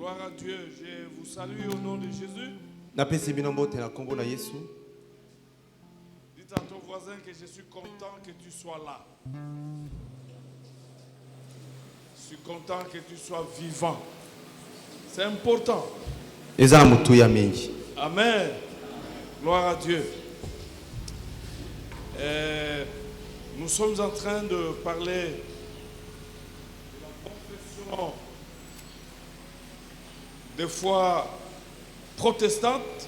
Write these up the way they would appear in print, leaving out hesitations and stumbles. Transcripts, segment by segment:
Gloire à Dieu. Je vous salue au nom de Jésus. Dites à ton voisin que je suis content que tu sois là. Je suis content que tu sois vivant. C'est important. Amen. Gloire à Dieu. Nous sommes en train de parler de la confession des foi protestante.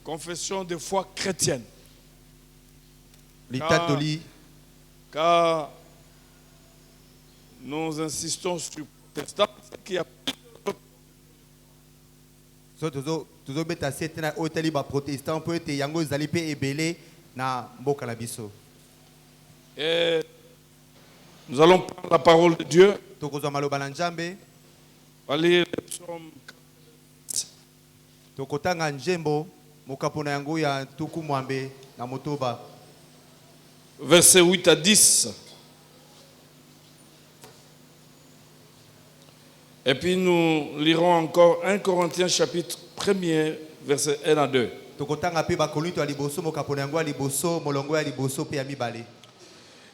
Confession de foi chrétienne. Car nous insistons sur protestant, c'est qu'il y a et nous allons prendre la parole de Dieu. Allez, le psaume 4. Versets 8 à 10. Et puis nous lirons encore 1 Corinthiens chapitre 1er, versets 1 à 2.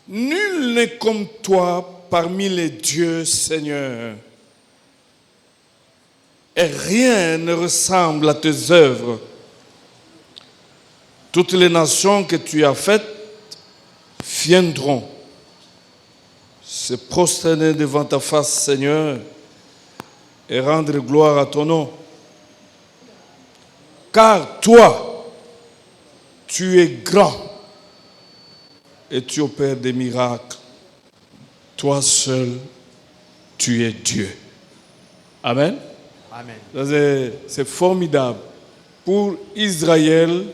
Nul n'est comme toi parmi les dieux, Seigneur. Et rien ne ressemble à tes œuvres. Toutes les nations que tu as faites viendront se prosterner devant ta face, Seigneur, et rendre gloire à ton nom. Car toi, tu es grand et tu opères des miracles. Toi seul, tu es Dieu. Amen. Amen. C'est formidable. Pour Israël,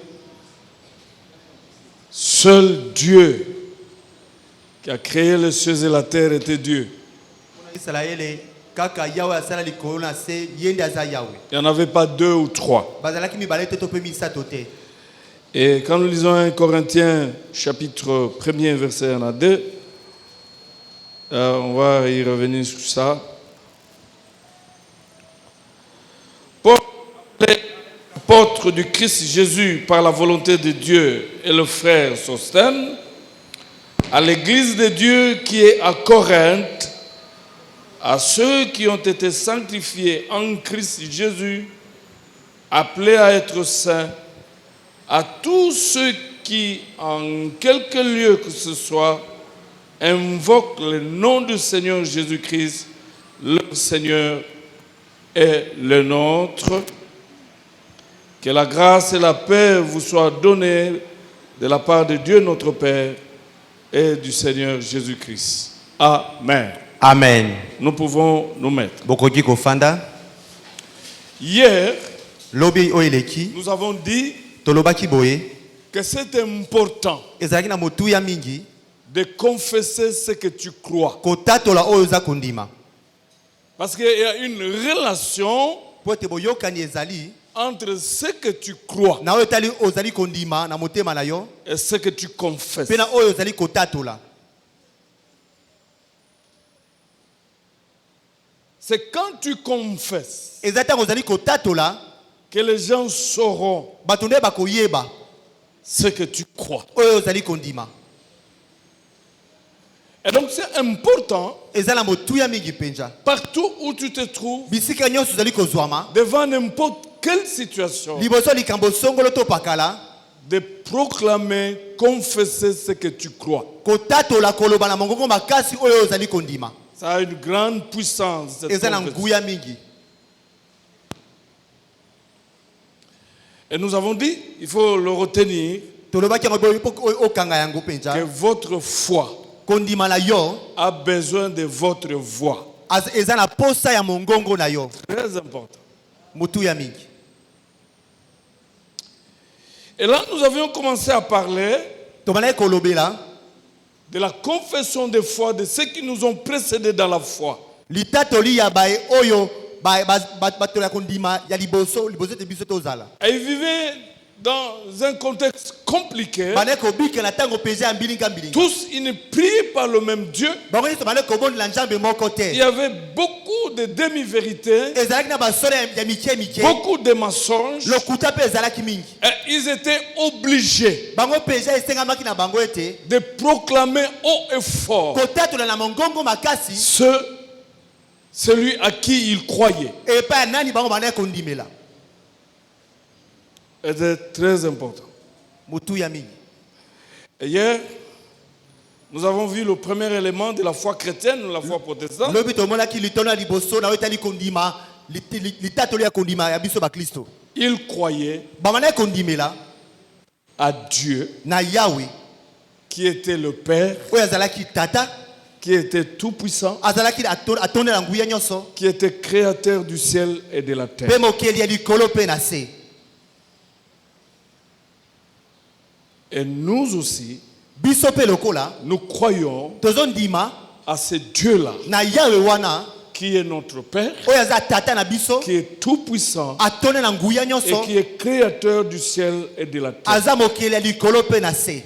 seul Dieu qui a créé les cieux et la terre était Dieu. Il n'y en avait pas deux ou trois. Et quand nous lisons 1 Corinthiens chapitre 1er verset 1 à 2, on va y revenir sur ça. Paul, apôtre du Christ Jésus par la volonté de Dieu, et le frère Sosthène, à l'église de Dieu qui est à Corinthe, à ceux qui ont été sanctifiés en Christ Jésus, appelés à être saints, à tous ceux qui, en quelque lieu que ce soit, invoquent le nom du Seigneur Jésus-Christ, leur Seigneur et le nôtre. Que la grâce et la paix vous soient données de la part de Dieu notre Père et du Seigneur Jésus-Christ. Amen. Amen. Nous pouvons nous mettre. Hier, nous avons dit que c'est important de confesser ce que tu crois. Parce qu'il y a une relation entre ce que tu crois et ce que tu confesses. C'est quand tu confesses que les gens sauront ce que tu crois. Et donc c'est important, partout où tu te trouves, devant n'importe quelle situation, de proclamer, confesser ce que tu crois. Ça a une grande puissance. Cette et nous avons dit, il faut le retenir, que votre foi a besoin de votre voix. Très important. Et là, nous avions commencé à parler de la confession de foi de ceux qui nous ont précédés dans la foi. Et ils vivaient dans un contexte compliqué. Bana kobika na tango peze ya mbilinga. Tous, ils ne prient pas le même Dieu. Bango nyonso bana kobonde la nzambe moko te. Il y avait beaucoup de demi-vérités, Ezalaki na basolo ya mike. beaucoup de mensonges. Lokuta pe ezalaki mingi. Et ils étaient obligés Bango peze esengamaki na bango ete de proclamer haut et fort kotatola na mongongo makasi celui à qui ils croyaient. epa nani bango bana kondimela. C'était très important. Mutu ya mingi. Et hier, nous avons vu le premier élément de la foi chrétienne, la foi protestante. Lobi tomonaki litona liboso na wetali kondima litatoli ya kondima ya biso ba Kristo. Ils croyaient Bamana kondimela à Dieu na Yahweh qui était le Père, oyo azalaki tata qui était tout-puissant, azalaki atondela nguya nyonso qui était créateur du ciel et de la terre. pe mokeli ya likolo pe na se. Et nous aussi, Biso pe lokola nous croyons tozondima à ce Dieu-là na Yahweh wana qui est notre Père, oyo aza tata na biso qui est tout-puissant atondela nguya et nyonso qui est créateur du ciel et de la terre. aza mokeli ya likolo pe na se.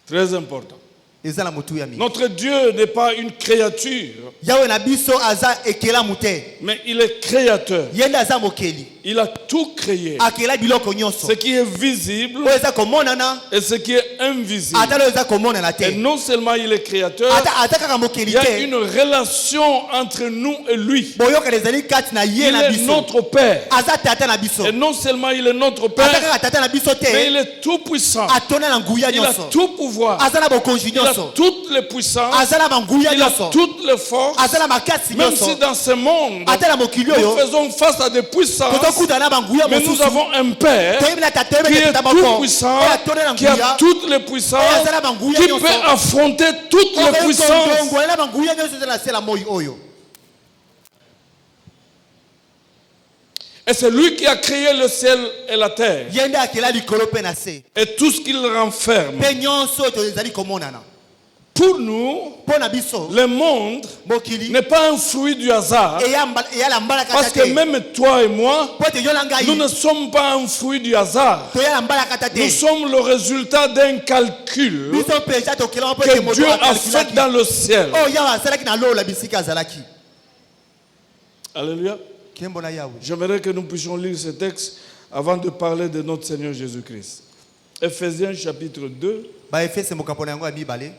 Très important. Eza na mutu ya mingi. Notre Dieu n'est pas une créature, Yahweh na biso aza ekela mute. mais il est créateur. Yende aza mokeli. Il a tout créé. Akela biloko nyonso. Ce qui est visible Oyo eza komonana et ce qui est invisible. ata lo eza komonana Et te. non seulement il est créateur, Ata kaka mokeli il y a te. une relation entre nous et lui. Boyoka ezali kati na ye Il na est biso. notre Père. Aza tata na biso. Et non seulement il est notre Ata Père, kaka tata na biso mais il te. est tout puissant. Atona na nguya Il a nyonso. tout pouvoir. Aza na bokonzi Il a nyonso. toutes les puissances. Aza na banguya Il a nyonso. toutes les forces. Aza na makasi Même nyonso. si dans ce monde, Ata na mokili nous oyo faisons face à des puissances, tozokuta na banguya mais nous mosusu. avons un Père Toyebi na tata qui oyebeli est tata tout moko. puissant, Oyo atona na qui a nguya. toutes les puissances, Oyo aza na banguya qui nyonso. peut affronter toutes les Oyo puissances. kondongo na banguya nyonso eza na se la moi oyo. Et c'est lui qui a créé le ciel et la terre Yende akela likolo pe na se. et tout ce qu'il renferme. Pe nyonso oyo ezali komonana. Pour nous, Mpo na biso le monde mokili n'est pas un fruit du hasard. eyala mbala Parce kata que te. même toi et moi, Po ete yo na ngai nous ne sommes pas un fruit du hasard. toyala mbala kata te. Nous sommes le résultat d'un calcul Biso penza tokela mpo ete que moto Dieu a fait akalkulaki. dans le ciel. Oyo yawe asalaki na lola bisika azalaki. Alléluia. Kembo na Yahweh. J'aimerais que nous puissions lire ce texte avant de parler de notre Seigneur Jésus-Christ. Ephésiens chapitre 2, Ba Efese mokampo na yango ya mibale.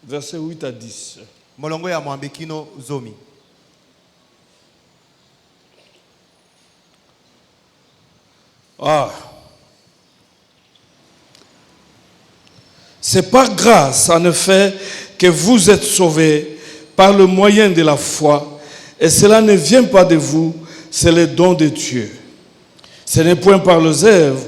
versets 8 à 10. Molongo ya mwambekino zomi. C'est par grâce, en effet, que vous êtes sauvés par le moyen de la foi. Et cela ne vient pas de vous, c'est le don de Dieu. Ce n'est point par les œuvres,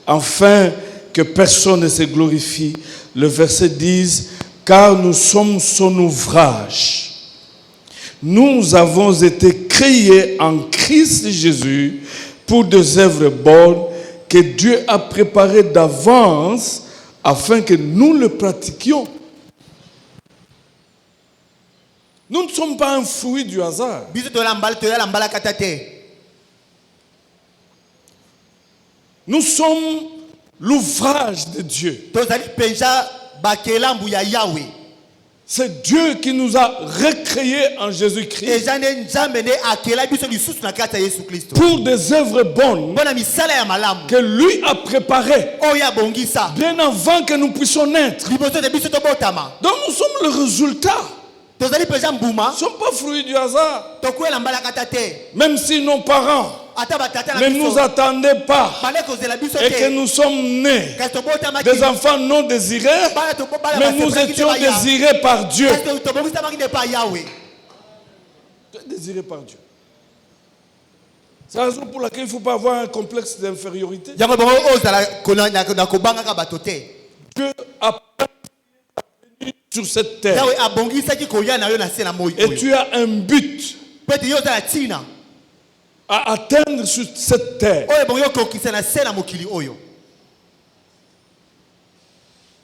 afin que personne ne se glorifie. Le verset dit, car nous sommes son ouvrage. Nous avons été créés en Christ Jésus pour des œuvres bonnes que Dieu a préparées d'avance afin que nous le pratiquions. Nous ne sommes pas un fruit du hasard. Biso toyala mbala kata te. Nous sommes l'ouvrage de Dieu. Tozali penza bakelambu ya Yahweh. C'est Dieu qui nous a recréés en Jésus-Christ Eza nde nzambe nde akela biso lisusu na kati ya Yesu Kristo. pour des œuvres bonnes Mpona misala ya malamu. que lui a préparées Oyo abongisa. bien avant que nous puissions naître. Liboso de biso tobotama. Donc nous sommes le résultat. Tozali penza mbuma. Nous ne sommes pas fruits du hasard. Tokwela mbala kata te. Même si nos parents Ata batata na ne biso. nous attendaient pas Bale kozela biso et que te. nous sommes nés Kasi tobotama des enfants non désirés, mais nous étions désirés par Dieu. Kasi tobongisa bangi de pa Yahweh. Désirés par Dieu. C'est la raison pour laquelle il ne faut pas avoir un complexe d'infériorité. Yango bongo ozala na kobanga ka bato te. Dieu a venu sur cette terre Yahweh abongisaki koya na yo na se na moi et oyo. tu as un but Po ete yo ozala tina. à atteindre sur cette terre Oyo bongo kokisa na se na mokili oyo.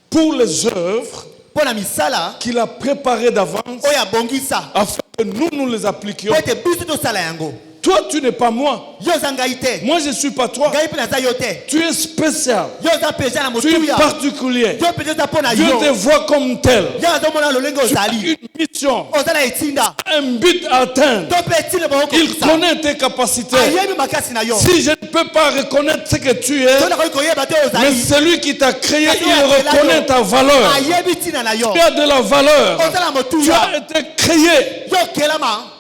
pour les œuvres Mpo na misala qu'il a préparées d'avance oyo abongisa. afin que nous les appliquions. Po ete biso tosala yango. Toi, tu n'es pas moi. Yo zangai te. Moi, je ne suis pas toi. Ngai pe naza yo te. Tu es spécial. Yo za penja na Tu es motuya. particulier. Yo penja za pona Dieu yo. te voit comme tel. Yo za mona lolenge Tu as ozali. une mission, Ozala etinda. un but à atteindre. To pe etinda ba ko. Il connaît tes capacités. Ayebi makasi na yo. Si je ne peux pas reconnaître ce que tu es, To na ko yeba te mais ozali. celui qui t'a créé, il reconnaît ta valeur. Ayebi tina na yo. Tu as de la valeur. Ozala Tu motuya. as été créé. Yo kelama.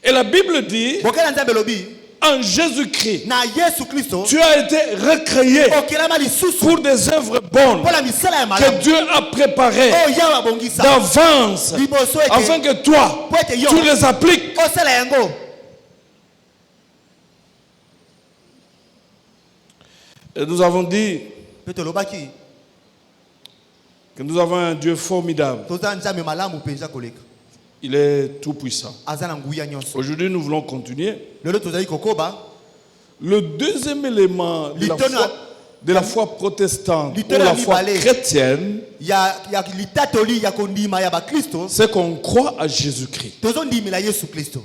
Et la Bible dit, Bokela nzambe lobi. en Jésus-Christ, Na Yesu Kristo. tu as été recréé Okelama lisusu. pour des œuvres bonnes Pour la misala ya que malamu. Dieu a préparées Oh yawa bongisa. d'avance, Liboso ete. afin que toi, Po ete yo. tu les appliques. Osala yango. Et nous avons dit Peto lobaki. que nous avons un Dieu formidable. Toza nzambe malamu penja koleka. Il est tout puissant. Azana nguya nyonso. Aujourd'hui, nous voulons continuer. Lelo tozali kokoba. Le deuxième élément de la foi protestante ou Litona la foi mibale. chrétienne, Ya litatoli ya kondima ya ba Kristo. c'est qu'on croit à Jésus-Christ. Tozo ndimela Yesu Kristo.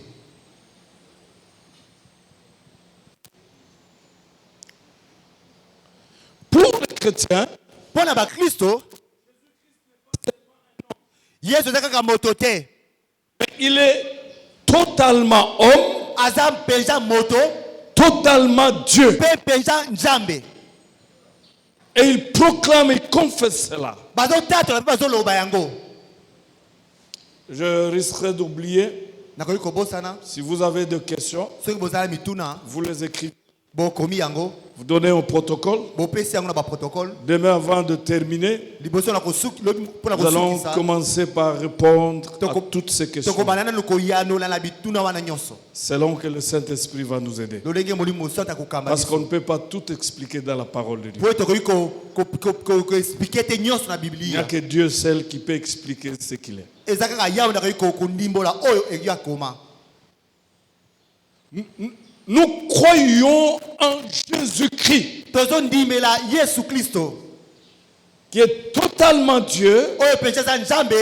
Pour les chrétiens, Pona ba Kristo. Yesu zakaka moto te. il est totalement homme, Azam penja moto. totalement Dieu. Pe penja nzambe. Et il proclame, il confesse cela. Bazo tato la bazo loba yango. Je risquerai d'oublier. Nakoyi kobosana. Si vous avez des questions, Soki bozala mituna. vous les écrivez. Bo komi yango. Vous donnez au protocole. Bo pesi yango na ba protocole. Demain, avant de terminer, Liboso na kosuki lobi pona nous allons kosuki sa. commencer par répondre à toutes ces questions, Toko banana loko yano la bituna wana nyonso. selon que le Saint-Esprit va nous aider. Lolenge molimo sota kokamba. Parce qu'on ne peut pas tout expliquer dans la parole de Dieu. Po tokoyi ko expliquer te nyonso na Il n'y a Biblia. que Dieu seul qui peut expliquer ce qu'il est. Ezaka yawo na ko ndimbola oyo eya koma. Nous croyons en Jésus-Christ, Tozo ndimela Yesu Kristo. qui est totalement Dieu, Oyo penja za nzambe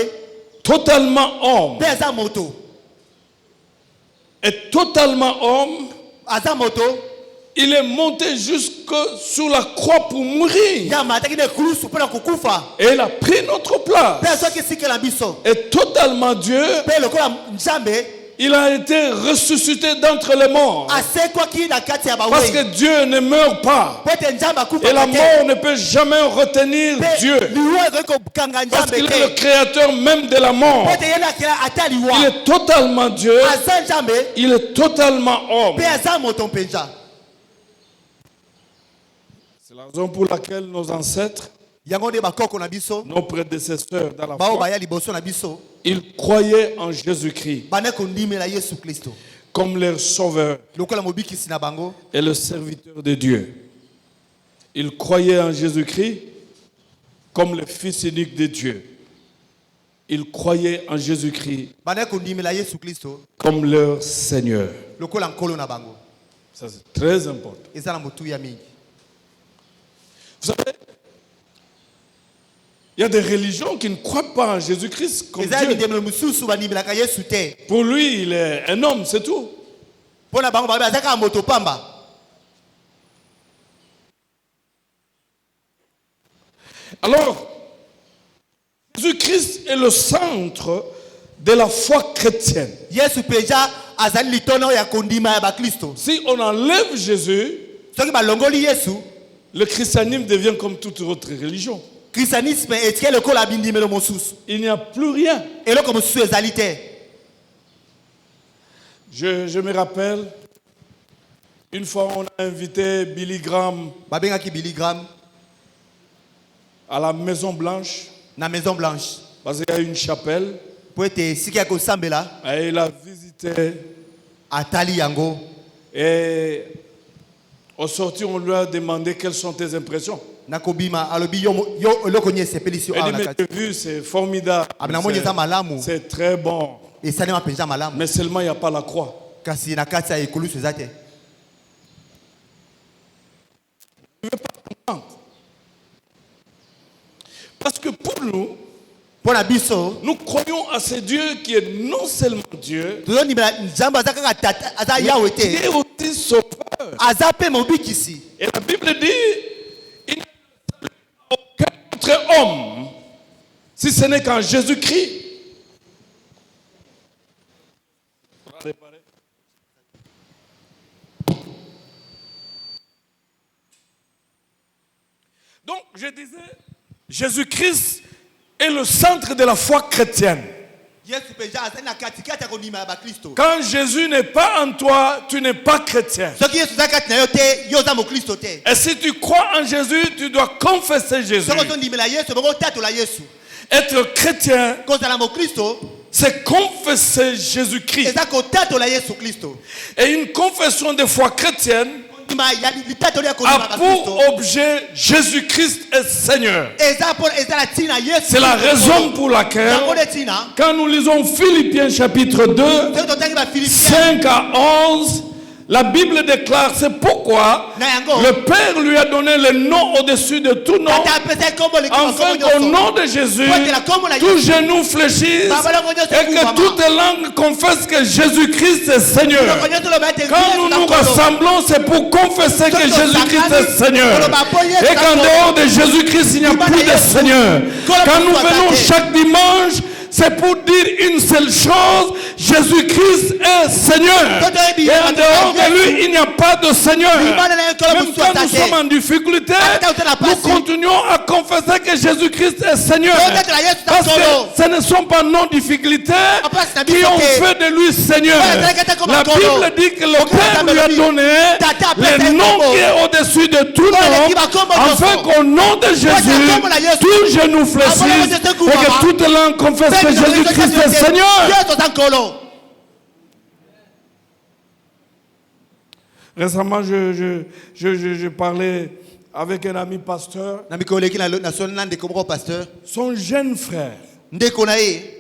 totalement homme. pe za moto. Et totalement homme, Aza moto. il est monté jusque sur la croix pour mourir. Ya mataki ne kulusu pona kukufa. Et il a pris notre place. Pe soki sikela biso. Et totalement Dieu, Pe lokola nzambe il a été ressuscité d'entre les morts. asekwa ki na kati ya Parce bawe. que Dieu ne meurt pas. Po te nzambe akufa. Et la mort ne peut jamais retenir Dieu. Liwa ko kanga Parce nzambe qu'il est le te. créateur même de la mort. Po te yela kila ata Il liwa. est totalement Dieu. Aza nzambe Il est totalement homme. pe aza moto mpenza. C'est la raison pour laquelle nos ancêtres, Yango nde bakoko na biso. nos prédécesseurs dans la Bao foi, baya liboso na biso. ils croyaient en Jésus-Christ Bana kondimela Yesu Kristo. comme leur sauveur Lokola mobikisi na bango. et le serviteur de Dieu. Ils croyaient en Jésus-Christ comme le Fils unique de Dieu. Ils croyaient en Jésus-Christ Bana kondimela Yesu Kristo. comme leur Seigneur. Lokola nkolo na bango. Ça, c'est très important. Eza na motu ya mingi. Vous savez, il y a des religions qui ne croient pas en Jésus-Christ comme Eza Dieu. bidemelo mususu bandimelaka Yesu te. Pour lui, il est un homme, c'est tout. Pona bango babe azaka moto pamba. Alors, Jésus-Christ est le centre de la foi chrétienne. Yesu penja azali litono ya kondima ya ba Kristo. Si on enlève Jésus, Soki balongoli Yesu, le christianisme devient comme toute autre religion. christianisme etie lokola bindimelo mosusu. Il n'y a plus rien. Eloko mosusu ezali te. Je me rappelle, une fois on a invité Billy Graham Babengaki Billy Graham à la Maison Blanche, na Maison Blanche. parce qu'il y a une chapelle, Po ete siki ya kosambela et il a visité, atali yango. et au sortir on lui a demandé quelles sont tes impressions. Nakobima alobi yo eloko nye sepelisi yo Elle awa dit, na mais kati. j'ai vu, c'est formidable, Abinamoni eza malamu. c'est très bon, Esalema penja malamu. mais seulement il n'y a pas la croix. Kasi na kati ya ekolusu eza te. Parce que pour nous, Pour la biso, Nous croyons à ce Dieu qui est non seulement Dieu, nous avons Nzambe aza kaka tata aza Yahweh mais qui te. est aussi sauveur. Aza pe mobikisi. Et la Bible dit, il n'y a aucun autre homme, si ce n'est qu'en Jésus-Christ. Donc, je disais, Jésus-Christ est le centre de la foi chrétienne. Yesu peja aza na katikati ya kondima ya bakristo. Quand Jésus n'est pas en toi, tu n'es pas chrétien. Soki Yesu aza kati na yo te, yo oza mokristo te. Et si tu crois en Jésus, tu dois confesser Jésus. Soki ozondimela Yesu, bongo otatola Yesu. Être chrétien, Kozala mokristo, c'est confesser Jésus-Christ. eza kotatola Yesu Kristo. Et une confession de foi chrétienne Kondima ya litatoli ya kondima a ya bakristo. pour objet Jésus-Christ est Seigneur. Eza la tina Yesu. C'est la raison pour laquelle, Yango de tina. quand nous lisons Philippiens chapitre 2, Soki totangi ba Philippiens. 5 à 11, la Bible déclare, c'est pourquoi Na yango. le Père lui a donné le nom au-dessus de tout nom, Tata apesa kombo le kima afin kombo qu'au nyonso. nom de Jésus, tout tout genou fléchisse et que toute langue confesse que Jésus-Christ est Seigneur. Quand nous nous rassemblons, c'est pour confesser que Jésus-Christ est Seigneur. Et qu'en dehors de Jésus-Christ, il n'y a plus de Seigneur. Quand nous venons chaque dimanche, c'est pour dire une seule chose, Jésus-Christ est Seigneur. Et en dehors de lui, il n'y a pas de Seigneur. Même quand nous sommes en difficulté, nous continuons à confesser que Jésus-Christ est Seigneur. Parce que ce ne sont pas nos difficultés qui ont fait de lui Seigneur. La Bible dit que le Père lui a donné le nom qui est au-dessus de tout nom, afin qu'au nom de Jésus, tout genou fléchisse et que toute langue confesse que Jésus-Christ est Seigneur. Récemment, je parlais avec un ami pasteur, son jeune frère,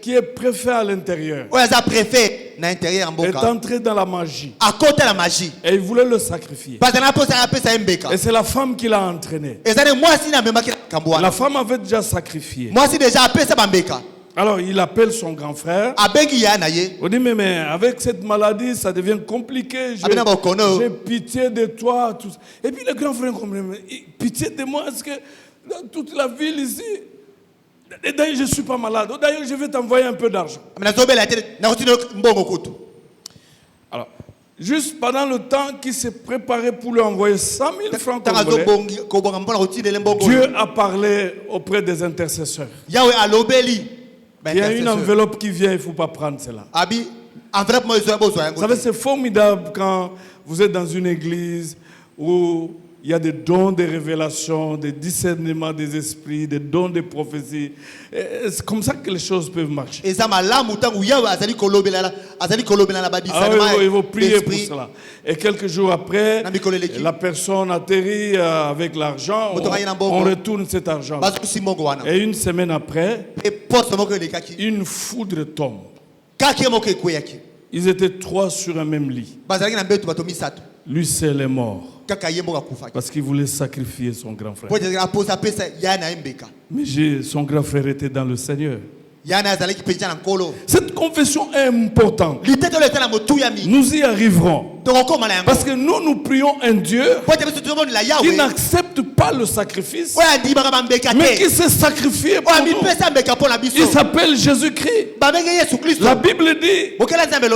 qui est préfet à l'intérieur, est entré dans la magie. Et il voulait le sacrifier. Et c'est la femme qui l'a entraîné. La femme avait déjà sacrifié. Alors il appelle son grand frère. On dit mais avec cette maladie ça devient compliqué. J'ai pitié de toi. Tout ça. Et puis le grand frère comprend, pitié de moi, est-ce que dans toute la ville ici, d'ailleurs je ne suis pas malade, d'ailleurs je vais t'envoyer un peu d'argent. Alors, juste pendant le temps qu'il s'est préparé pour lui envoyer 100 000 francs congolais, Dieu a parlé auprès des intercesseurs. Il y a une enveloppe qui vient, il ne faut pas prendre cela. Vous savez, c'est formidable quand vous êtes dans une église où il y a des dons de révélation, des discernements des esprits, des dons de prophétie. C'est comme ça que les choses peuvent marcher. Alors, il faut prier pour cela. Et quelques jours après, la personne atterrit avec l'argent, on retourne cet argent. Et une semaine après, une foudre tombe. Ils étaient 3 sur un même lit. Lui seul est mort. Parce qu'il voulait sacrifier son grand frère. Mais son grand frère était dans le Seigneur. Cette confession est importante. Nous y arriverons. Parce que nous prions un Dieu qui n'accepte pas le sacrifice, mais qui s'est sacrifié pour nous. Il s'appelle Jésus-Christ. La Bible dit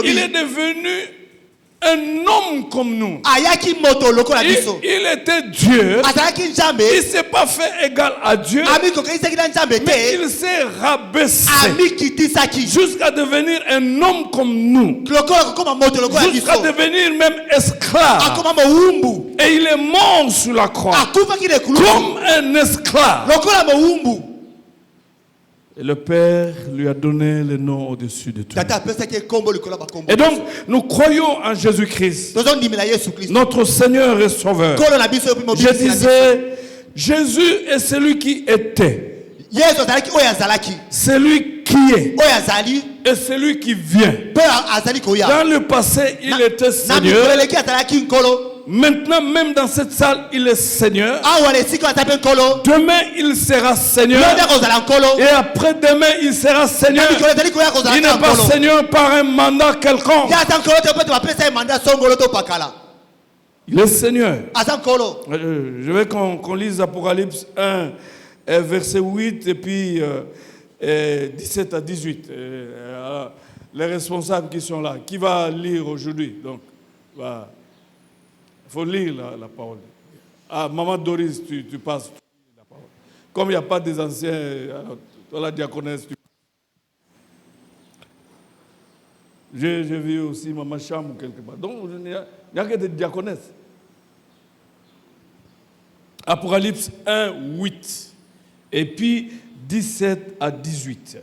il est devenu un homme comme nous. Il était Dieu. Il ne s'est pas fait égal à Dieu, mais il s'est rabaissé jusqu'à devenir un homme comme nous, jusqu'à devenir même esclave. Et il est mort sur la croix comme un esclave. Et le Père lui a donné le nom au-dessus de tout. Et donc, nous croyons en Jésus-Christ, notre Seigneur et Sauveur. Je disais, Jésus est celui qui était, celui qui est, et celui qui vient. Dans le passé, il était Seigneur. Maintenant, même dans cette salle, il est Seigneur. awa na esika atape nkolo Demain, il sera Seigneur. yo nde kozala nkolo Et après-demain, il sera Seigneur. na mikolo ezali koya kozala Il n'est kaka pas nkolo Seigneur par un mandat quelconque. ye aza nkolo te mpe bapesa ye manda songolo to pakala Il est Seigneur. aza nkolo. Je veux qu'on lise Apocalypse 1, verset 8 et puis 17 à 18. Les responsables qui sont là. Qui va lire aujourd'hui? Donc, il faut lire la parole. Ah, Maman Doris, tu passes la parole. Comme il n'y a pas des anciens, alors, toi la diaconesse, j'ai vu aussi Maman Cham quelque part. Donc, il n'y a que des diaconesses. Apocalypse 1, 8. Et puis 17 à 18.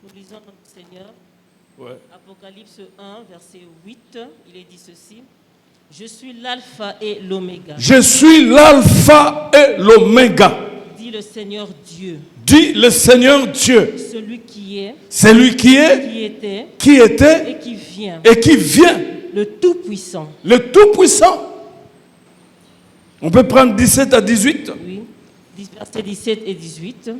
Nous lisons notre Seigneur. Ouais. Apocalypse 1, verset 8. Il est dit ceci. Je suis l'alpha et l'oméga. Je suis l'alpha et l'oméga. Dit le Seigneur Dieu. Dit le Seigneur Dieu. Celui qui est, Celui qui est, qui était qui était et qui vient. et qui vient. Le Tout-Puissant. Le Tout-Puissant. On peut prendre 17 à 18. Oui. Versets 17 et 18.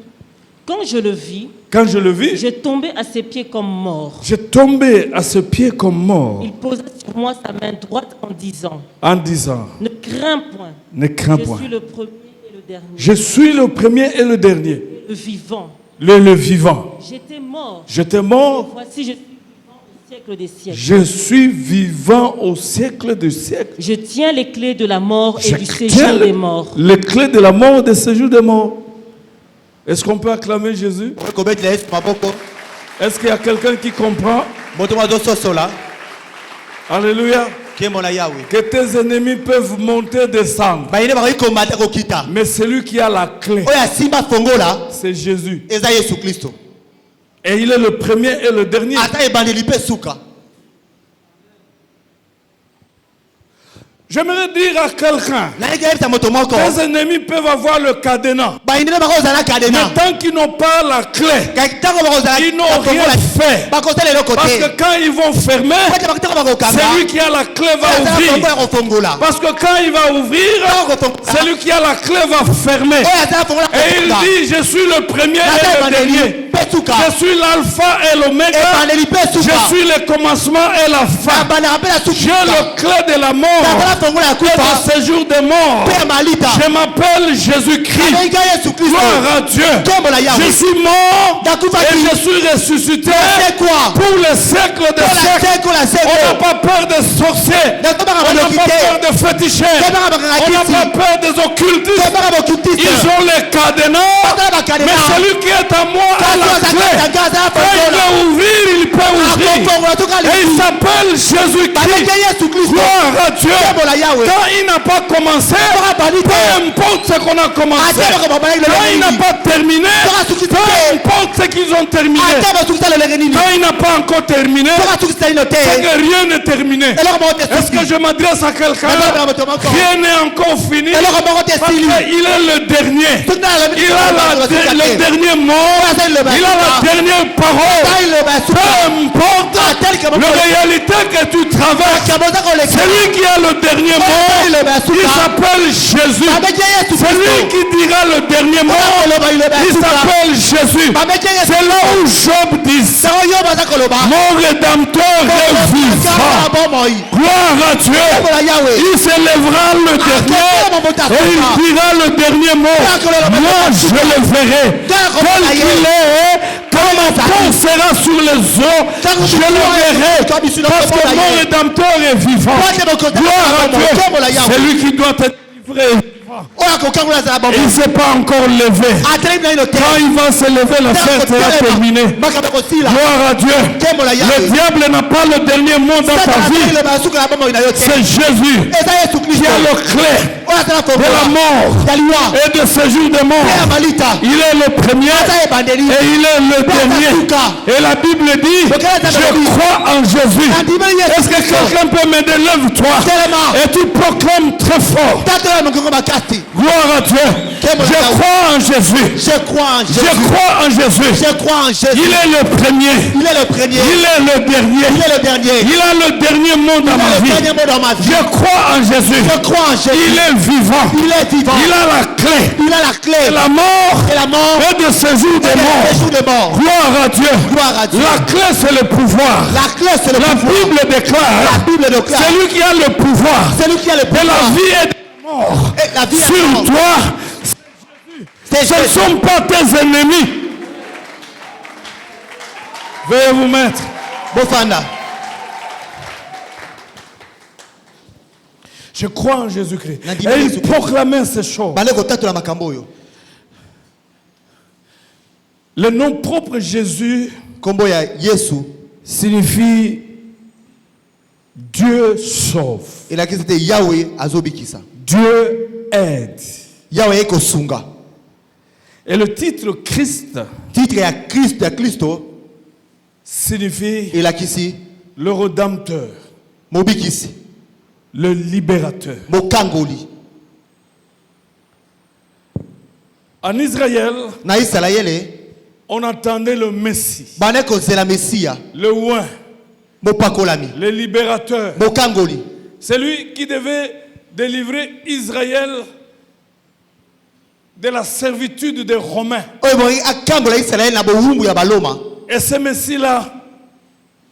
Quand je le vis, Quand je le vis, je tombais à ses pieds comme mort. j'ai tombé à ses pieds comme mort Il posa sur moi sa main droite en disant, en disant, ne crains point. ne crains Je point. suis le premier et le dernier. Je suis le premier et le dernier, Le vivant. le vivant. J'étais mort. J'étais mort, Voici, je suis vivant au siècle des siècles. je suis vivant au siècle des siècles. Je tiens les clés de la mort et Je du tiens séjour des morts. les clés de la mort et du séjour des morts. Est-ce qu'on peut acclamer Jésus? kobetela yesu maboko Est-ce qu'il y a quelqu'un qui comprend? moto azososola Alléluia. nkembo na yawe Que tes ennemis peuvent monter, descendre. bayine bakoki komata kokita Mais celui qui a la clé, oyo asimba fongola c'est Jésus. eza yesu kristo Et il est le premier et le dernier. ata ebandeli mpe suka. J'aimerais dire à quelqu'un, nalingi yebisa moto moko tes ennemis peuvent avoir le cadenas. bayindele bakozala Mais kadena tant qu'ils n'ont pas la clé, ntango bakozala ils n'ont rien fait. bakosala eloko Parce que te quand ils vont fermer, ete ntango bakokanga celui qui a la clé va ezala fongo ouvrir. ya kofongola Parce que quand il va ouvrir, ntango kofongola celui qui a la clé va fermer. oyo azala fongola Et il dit, je suis le premier et le dernier. mpe suka Je suis l'alpha et l'oméga. ebandeli mpe Je suka suis le commencement et la fin. abandaka mpe na J'ai suka le clé de la mort nazala fongola ya et kufa le séjour des morts. mpe ya malita Je m'appelle Jésus-Christ. abenga yesu kristo Gloire à Dieu. tombola Je yawe suis mort et nakufaki je suis ressuscité c'est quoi pour le siècle des tola siècles. seko la On n'a seko pas peur des sorciers. nakobaka On n'a baloki pas peur te des féticheurs. tobaka On n'a bakangakisi pas peur des occultistes. tobaka Ils bokutiste ont les cadenas. bakala bakadena Mais celui qui est à moi a la clé. azala Quand il fongola veut ouvrir, il peut ouvrir. akofongola toka Et il lisu s'appelle Jésus-Christ. babenge yesu kristo Gloire à Dieu. tombola yawe Quand il n'a pas commencé, toka bali peu te importe ce qu'on a commencé. ate bakobabala Quand il n'a lolenge pas terminé, toka sukisi peu te importe ce qu'ils ont terminé. ate basukisa lolenge nini Quand il n'a pas encore terminé, toka sukisa lino te c'est que rien n'est terminé. eloko moko te Est-ce que suki je m'adresse à quelqu'un? nazobela moto moko Rien n'est encore fini. eloko moko te Parce sili qu'il est le dernier. soki nalobi Il a le dernier mot. Il a la dernière parole. Peu importe la réalité que tu traverses, celui qui a le dernier mot, il s'appelle Jésus. Celui qui dira le dernier mot, il s'appelle Jésus. C'est là où Job dit ça. Mon rédempteur est vivant. Gloire à Dieu. Il s'élèvera le dernier et il dira le dernier mot. Moi je le verrai. Tel qu'il est, quand ma peau sera sur les eaux, je le verrai. Parce que mon rédempteur est vivant. Gloire à Dieu. C'est lui qui doit être livré. Il ne s'est pas encore levé. Quand il va se lever, l'affaire sera terminée. Gloire à Dieu. Le diable n'a pas le dernier mot dans ta vie. C'est Jésus qui a le clé de la mort et de séjour des morts. Il est le premier et il est le dernier. Et la Bible dit, je crois en Jésus. Est-ce que quelqu'un peut m'aider? Lève-toi et tu proclames très fort. Gloire à Dieu. Je crois en Jésus. Je crois en Jésus. Je crois en Jésus. Je crois en Jésus. Il est le premier. Il est le premier. Il est le dernier. Il est le dernier. Il a le dernier mot dans ma vie. Je crois en Jésus. Je crois en Jésus. Il est vivant. Il est vivant. Il a la clé. Il a la clé. Et la mort. Et la mort. Et de séjour des morts. Gloire à Dieu. Gloire à Dieu. La clé, c'est le pouvoir. La clé, c'est le pouvoir. Bible déclare. La Bible déclare. C'est lui qui a le pouvoir. C'est lui qui a le pouvoir. Et la vie est de la mort. Et la vie est sur mort. toi. Ce ne sont pas tes ennemis. Veuillez vous mettre. Bofanda. Je crois en Jésus-Christ. Et Et il proclamait ces choses. Le nom propre Jésus signifie Dieu sauve. Dieu aide. Et le titre Christ signifie le Rédempteur, le Libérateur. En Israël, on attendait le Messie, le Oint, le Libérateur. C'est lui qui devait délivrer Israël de la servitude des Romains. Et ce Messie-là,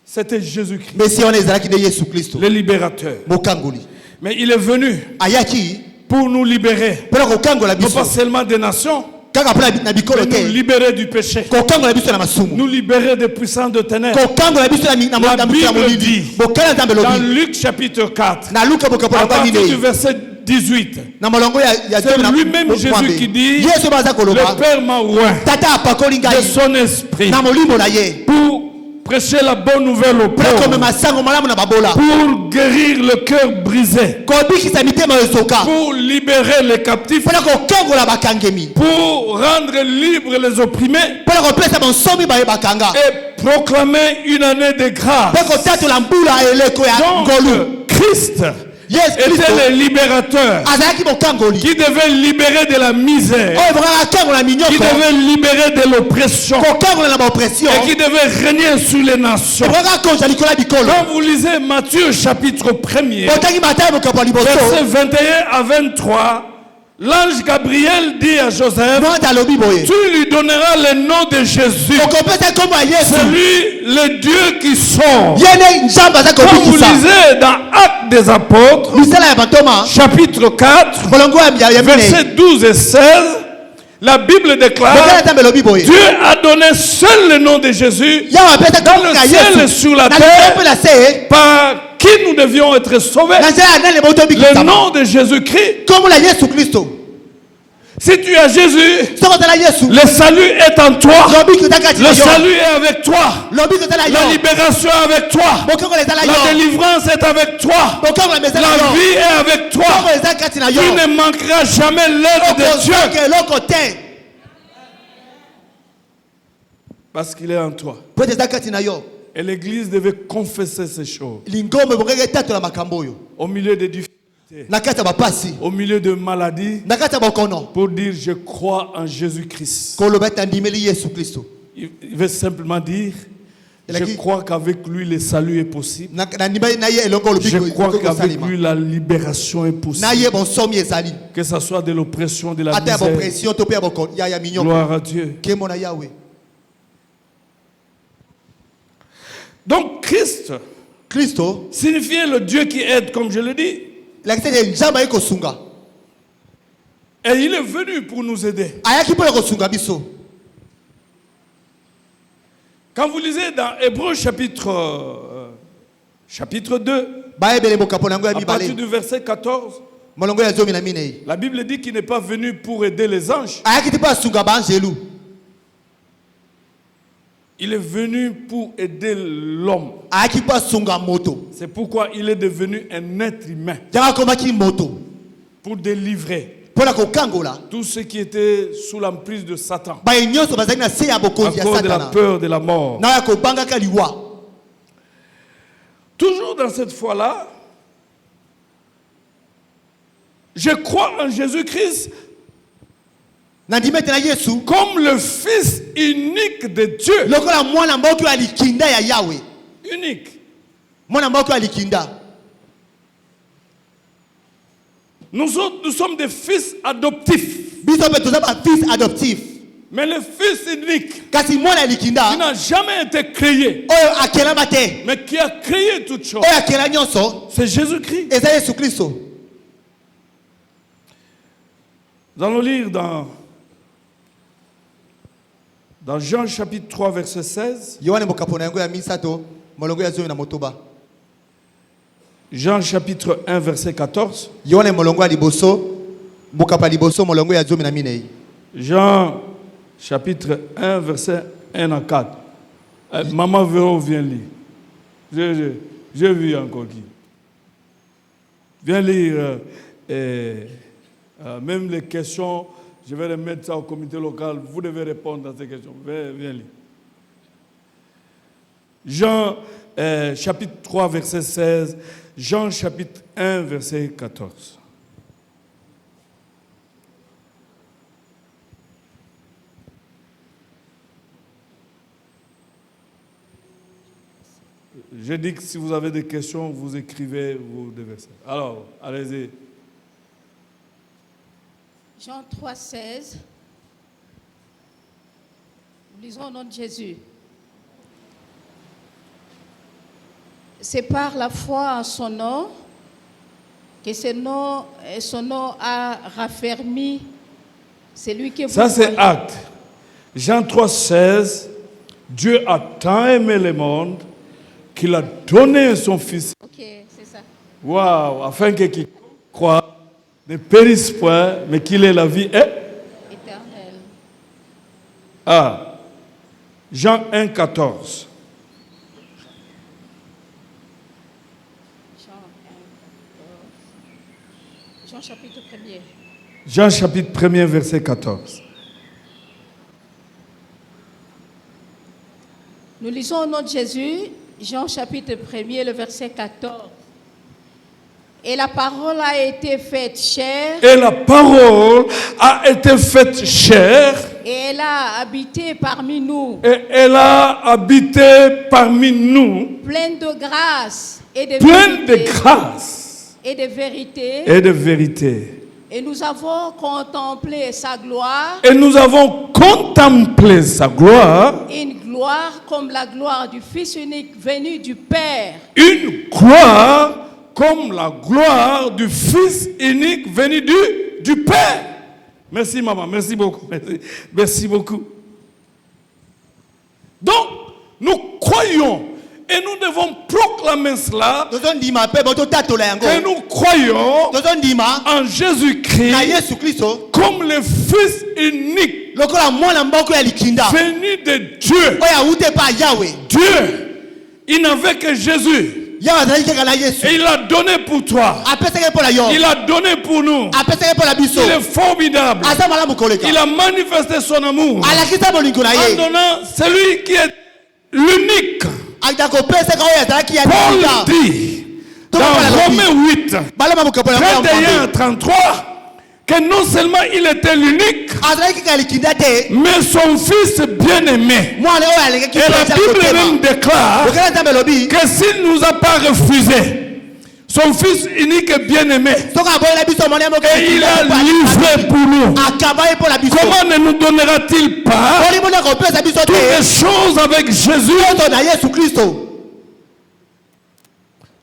c'était Jésus-Christ, le Libérateur. Mais il est venu pour nous libérer, non pas seulement des nations, mais nous libérer du péché, nous libérer des puissants de ténèbres. La Bible dit, dans Luc chapitre 4, à partir du verset 18, c'est lui-même Jésus qui dit, le Père m'a oint de son esprit pour prêcher la bonne nouvelle aux pauvres, pour guérir le cœur brisé, pour libérer les captifs, pour rendre libres les opprimés et proclamer une année de grâce. Donc, Christ était le libérateur qui devait libérer de la misère, qui devait libérer de l'oppression et qui devait régner sur les nations. Quand vous lisez Matthieu chapitre 1er, versets 21 à 23, l'ange Gabriel dit à Joseph, tu lui donneras le nom de Jésus. C'est lui le Dieu qui sauve. Quand vous lisez dans Actes des Apôtres, chapitre 4, versets 12 et 16, la Bible déclare, Dieu a donné seul le nom de Jésus dans le ciel et sur la terre, par qui nous devions être sauvés. Le nom de Jésus-Christ. Si tu as Jésus, le salut est en toi. Le salut est avec toi. La libération est avec toi. La délivrance est avec toi. La vie est avec toi. Tu ne manqueras jamais l'aide de Dieu. Parce qu'il est en toi. Et l'Église devait confesser ces choses. Au milieu des difficultés, au milieu de maladies, pour dire je crois en Jésus-Christ. Il veut simplement dire je crois qu'avec lui le salut est possible. Je crois qu'avec lui la libération est possible. Que ce soit de l'oppression, de la misère. Gloire à Dieu. Donc Christ signifiait le Dieu qui aide, comme je le dis. Et il est venu pour nous aider. Quand vous lisez dans Hébreux chapitre 2, à partir du verset 14, la Bible dit qu'il n'est pas venu pour aider les anges. Il est venu pour aider l'homme. C'est pourquoi il est devenu un être humain. Pour délivrer tous ceux qui étaient sous l'emprise de Satan, à cause de la peur de la mort. Toujours dans cette foi-là, Je crois en Jésus-Christ nandimete na Yesu comme le Fils unique de Dieu. lokola mwana mboki alikinda ya Yahweh. Unique. Mwana mboki alikinda. Nous autres, nous sommes des fils adoptifs. Biso pe toza ba fils adoptif. Mais le Fils unique Kasi mwana alikinda qui n'a jamais été créé, oyo akelama te. mais qui a créé toutes choses, Oyo akela nyonso c'est Jésus-Christ. eza Yesu Kristo. Nous allons lire dans Jean chapitre 3 verset 16. Yohane mokapona yango ya misato molongo ya zomi na motoba. Jean chapitre 1 verset 14. Yohane molongo ya liboso mokapa liboso molongo ya zomi na minei. Jean chapitre 1 verset 1 à 4. Maman Véro vient lire. J'ai vu encore qui. Viens lire même les questions. Je vais les mettre ça au comité local. Vous devez répondre à ces questions. Viens lire. Jean chapitre 3 verset 16. Jean chapitre 1 verset 14. Je dis que si vous avez des questions, vous écrivez, vous devez ça. Alors, allez-y. Jean 3, 16. Nous lisons au nom de Jésus. C'est par la foi en son nom que son nom a raffermi celui que vous Ça, c'est voyez. acte. Jean 3, 16. Dieu a tant aimé le monde qu'il a donné son Fils. Ok, c'est ça. Waouh! Afin que qui croit ne périsse point, mais qu'il ait la vie. Éternel. Ah. Jean 1, 14. Jean chapitre 1er. Jean chapitre 1er, verset 14. Nous lisons au nom de Jésus, Jean chapitre 1er, le verset 14. Et la parole a été faite chair. Et la parole a été faite chair. Et elle a habité parmi nous. Et elle a habité parmi nous, Pleine de grâce et de pleine de vérité. grâce Et de vérité. et de vérité. Et nous avons contemplé sa gloire. Et nous avons contemplé sa gloire, Une gloire comme la gloire du Fils unique venu du Père. une gloire comme la gloire du Fils unique venu du Père. Merci maman, merci beaucoup. Merci beaucoup. Donc, nous croyons et nous devons proclamer cela, Tozo ndima pe boto tatola yango. que nous croyons Tozo ndima en na Jésus-Christ Yesu Kristo comme le Fils unique lokola mwana mboki alikinda. venu de Dieu. Oya ute pa Yahweh. Dieu, il n'avait que Jésus. Yahweh azali kaka na Yesu. Et il a donné pour toi. Apeseke pour la yo. Il a donné pour nous. Apeseke pour la biso. Il est formidable. Asa malamu koleka. Il a manifesté son amour Alakisa bolingo na en ye. donnant celui qui est l'unique. Akitako pesa ka oya azali ki ya Paul kinda. dit dans Tout le monde Romains 8, Balama mukapola 31 à 33, que non seulement il était l'unique, azali kaka alikinda te. mais son fils bien-aimé. Mwana oya alenge ki Et la Bible même déclare Okela nzambe lobi. que s'il ne nous a pas refusé son fils unique et bien-aimé, Soka boye la biso mwana mboki. et il a livré pour nous, Akabaye pour la biso. comment ne nous donnera-t-il pas Oli mona ko pesa biso toutes les te. choses avec Jésus? Toto na Yesu Kristo.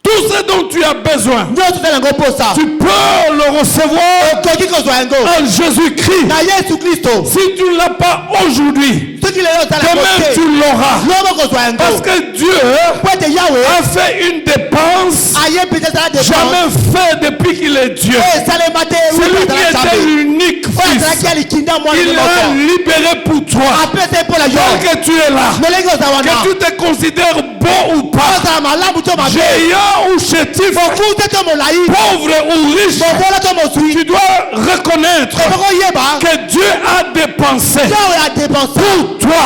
Tout ce dont tu as besoin, Nyoto tala ngo posa. tu peux le recevoir Koki ko zwa yango. en Jésus-Christ. Na Yesu Kristo. Si tu ne l'as pas aujourd'hui, Soki lelo tala demain ngo tu te. l'auras. Lobo ko zwa yango. Parce que Dieu Kwete Yahweh. a fait une dépense Aye pesa sala de jamais faite depuis qu'il est Dieu. sale mate Celui qui était l'unique Oya fils, azali ki alikinda mwana il l'a mboki. libéré pour toi. Apesa pour la que tu es là, que tu te considères beau ou pas, géant ou chétif, pauvre ou riche, tu dois reconnaître que Dieu a dépensé pour toi.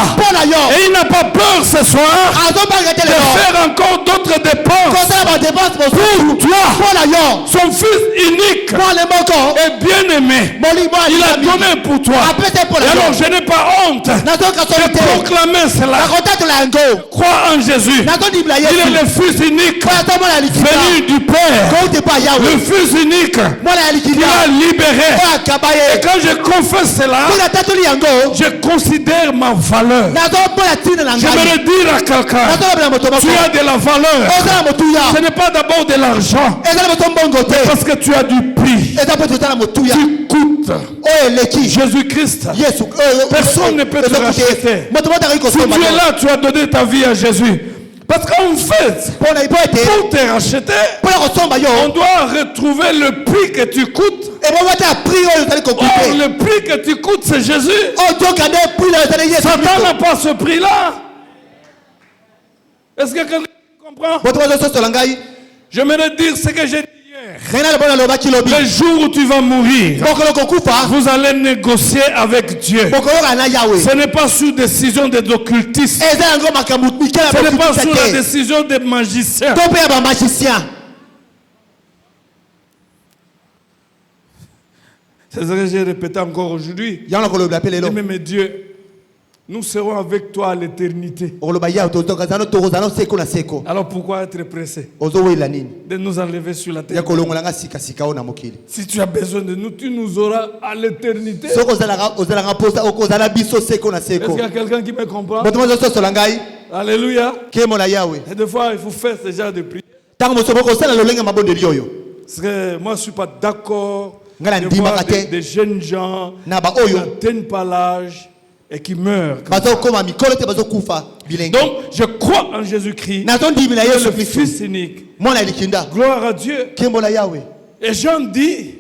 Et il n'a pas peur ce soir de faire encore d'autres dépenses pour toi. Son fils unique et bien-aimé, il a donné pour toi. Et alors je n'ai pas honte de proclamer cela. Crois en Jésus. Il est le fils unique venu du Père. Le fils unique qui a libéré. Et quand je confesse cela, je considère ma valeur. J'aimerais dire à quelqu'un, tu as de la valeur. Ce n'est pas d'abord de l'argent, parce que tu as du prix. Tu coûtes. Jésus-Christ. Personne ne peut te racheter. Si tu es là, tu as donné ta vie à Jésus. Parce qu'en fait, pour te racheter, on doit retrouver le prix que tu coûtes. Or, le prix que tu coûtes, c'est Jésus. Satan n'a pas ce prix-là. Est-ce que quelqu'un comprend? J'aimerais dire ce que j'ai dit hier. Le jour où tu vas mourir, vous allez négocier avec Dieu. Ce n'est pas sous décision des occultistes. Ce n'est pas sous la décision des magiciens. C'est ce que j'ai répété encore aujourd'hui. Mais Dieu, nous serons avec toi à l'éternité. Alors pourquoi être pressé de nous enlever sur la terre? Si tu as besoin de nous, tu nous auras à l'éternité. Est-ce qu'il y a quelqu'un qui me comprend? Alléluia. Et des fois, il faut faire ce genre de prière. Parce que moi, je ne suis pas d'accord de voir des jeunes gens qui n'atteignent pas l'âge et qui meurent. Donc, je crois en Jésus-Christ, le Fils unique. Gloire à Dieu. Et Jean dit,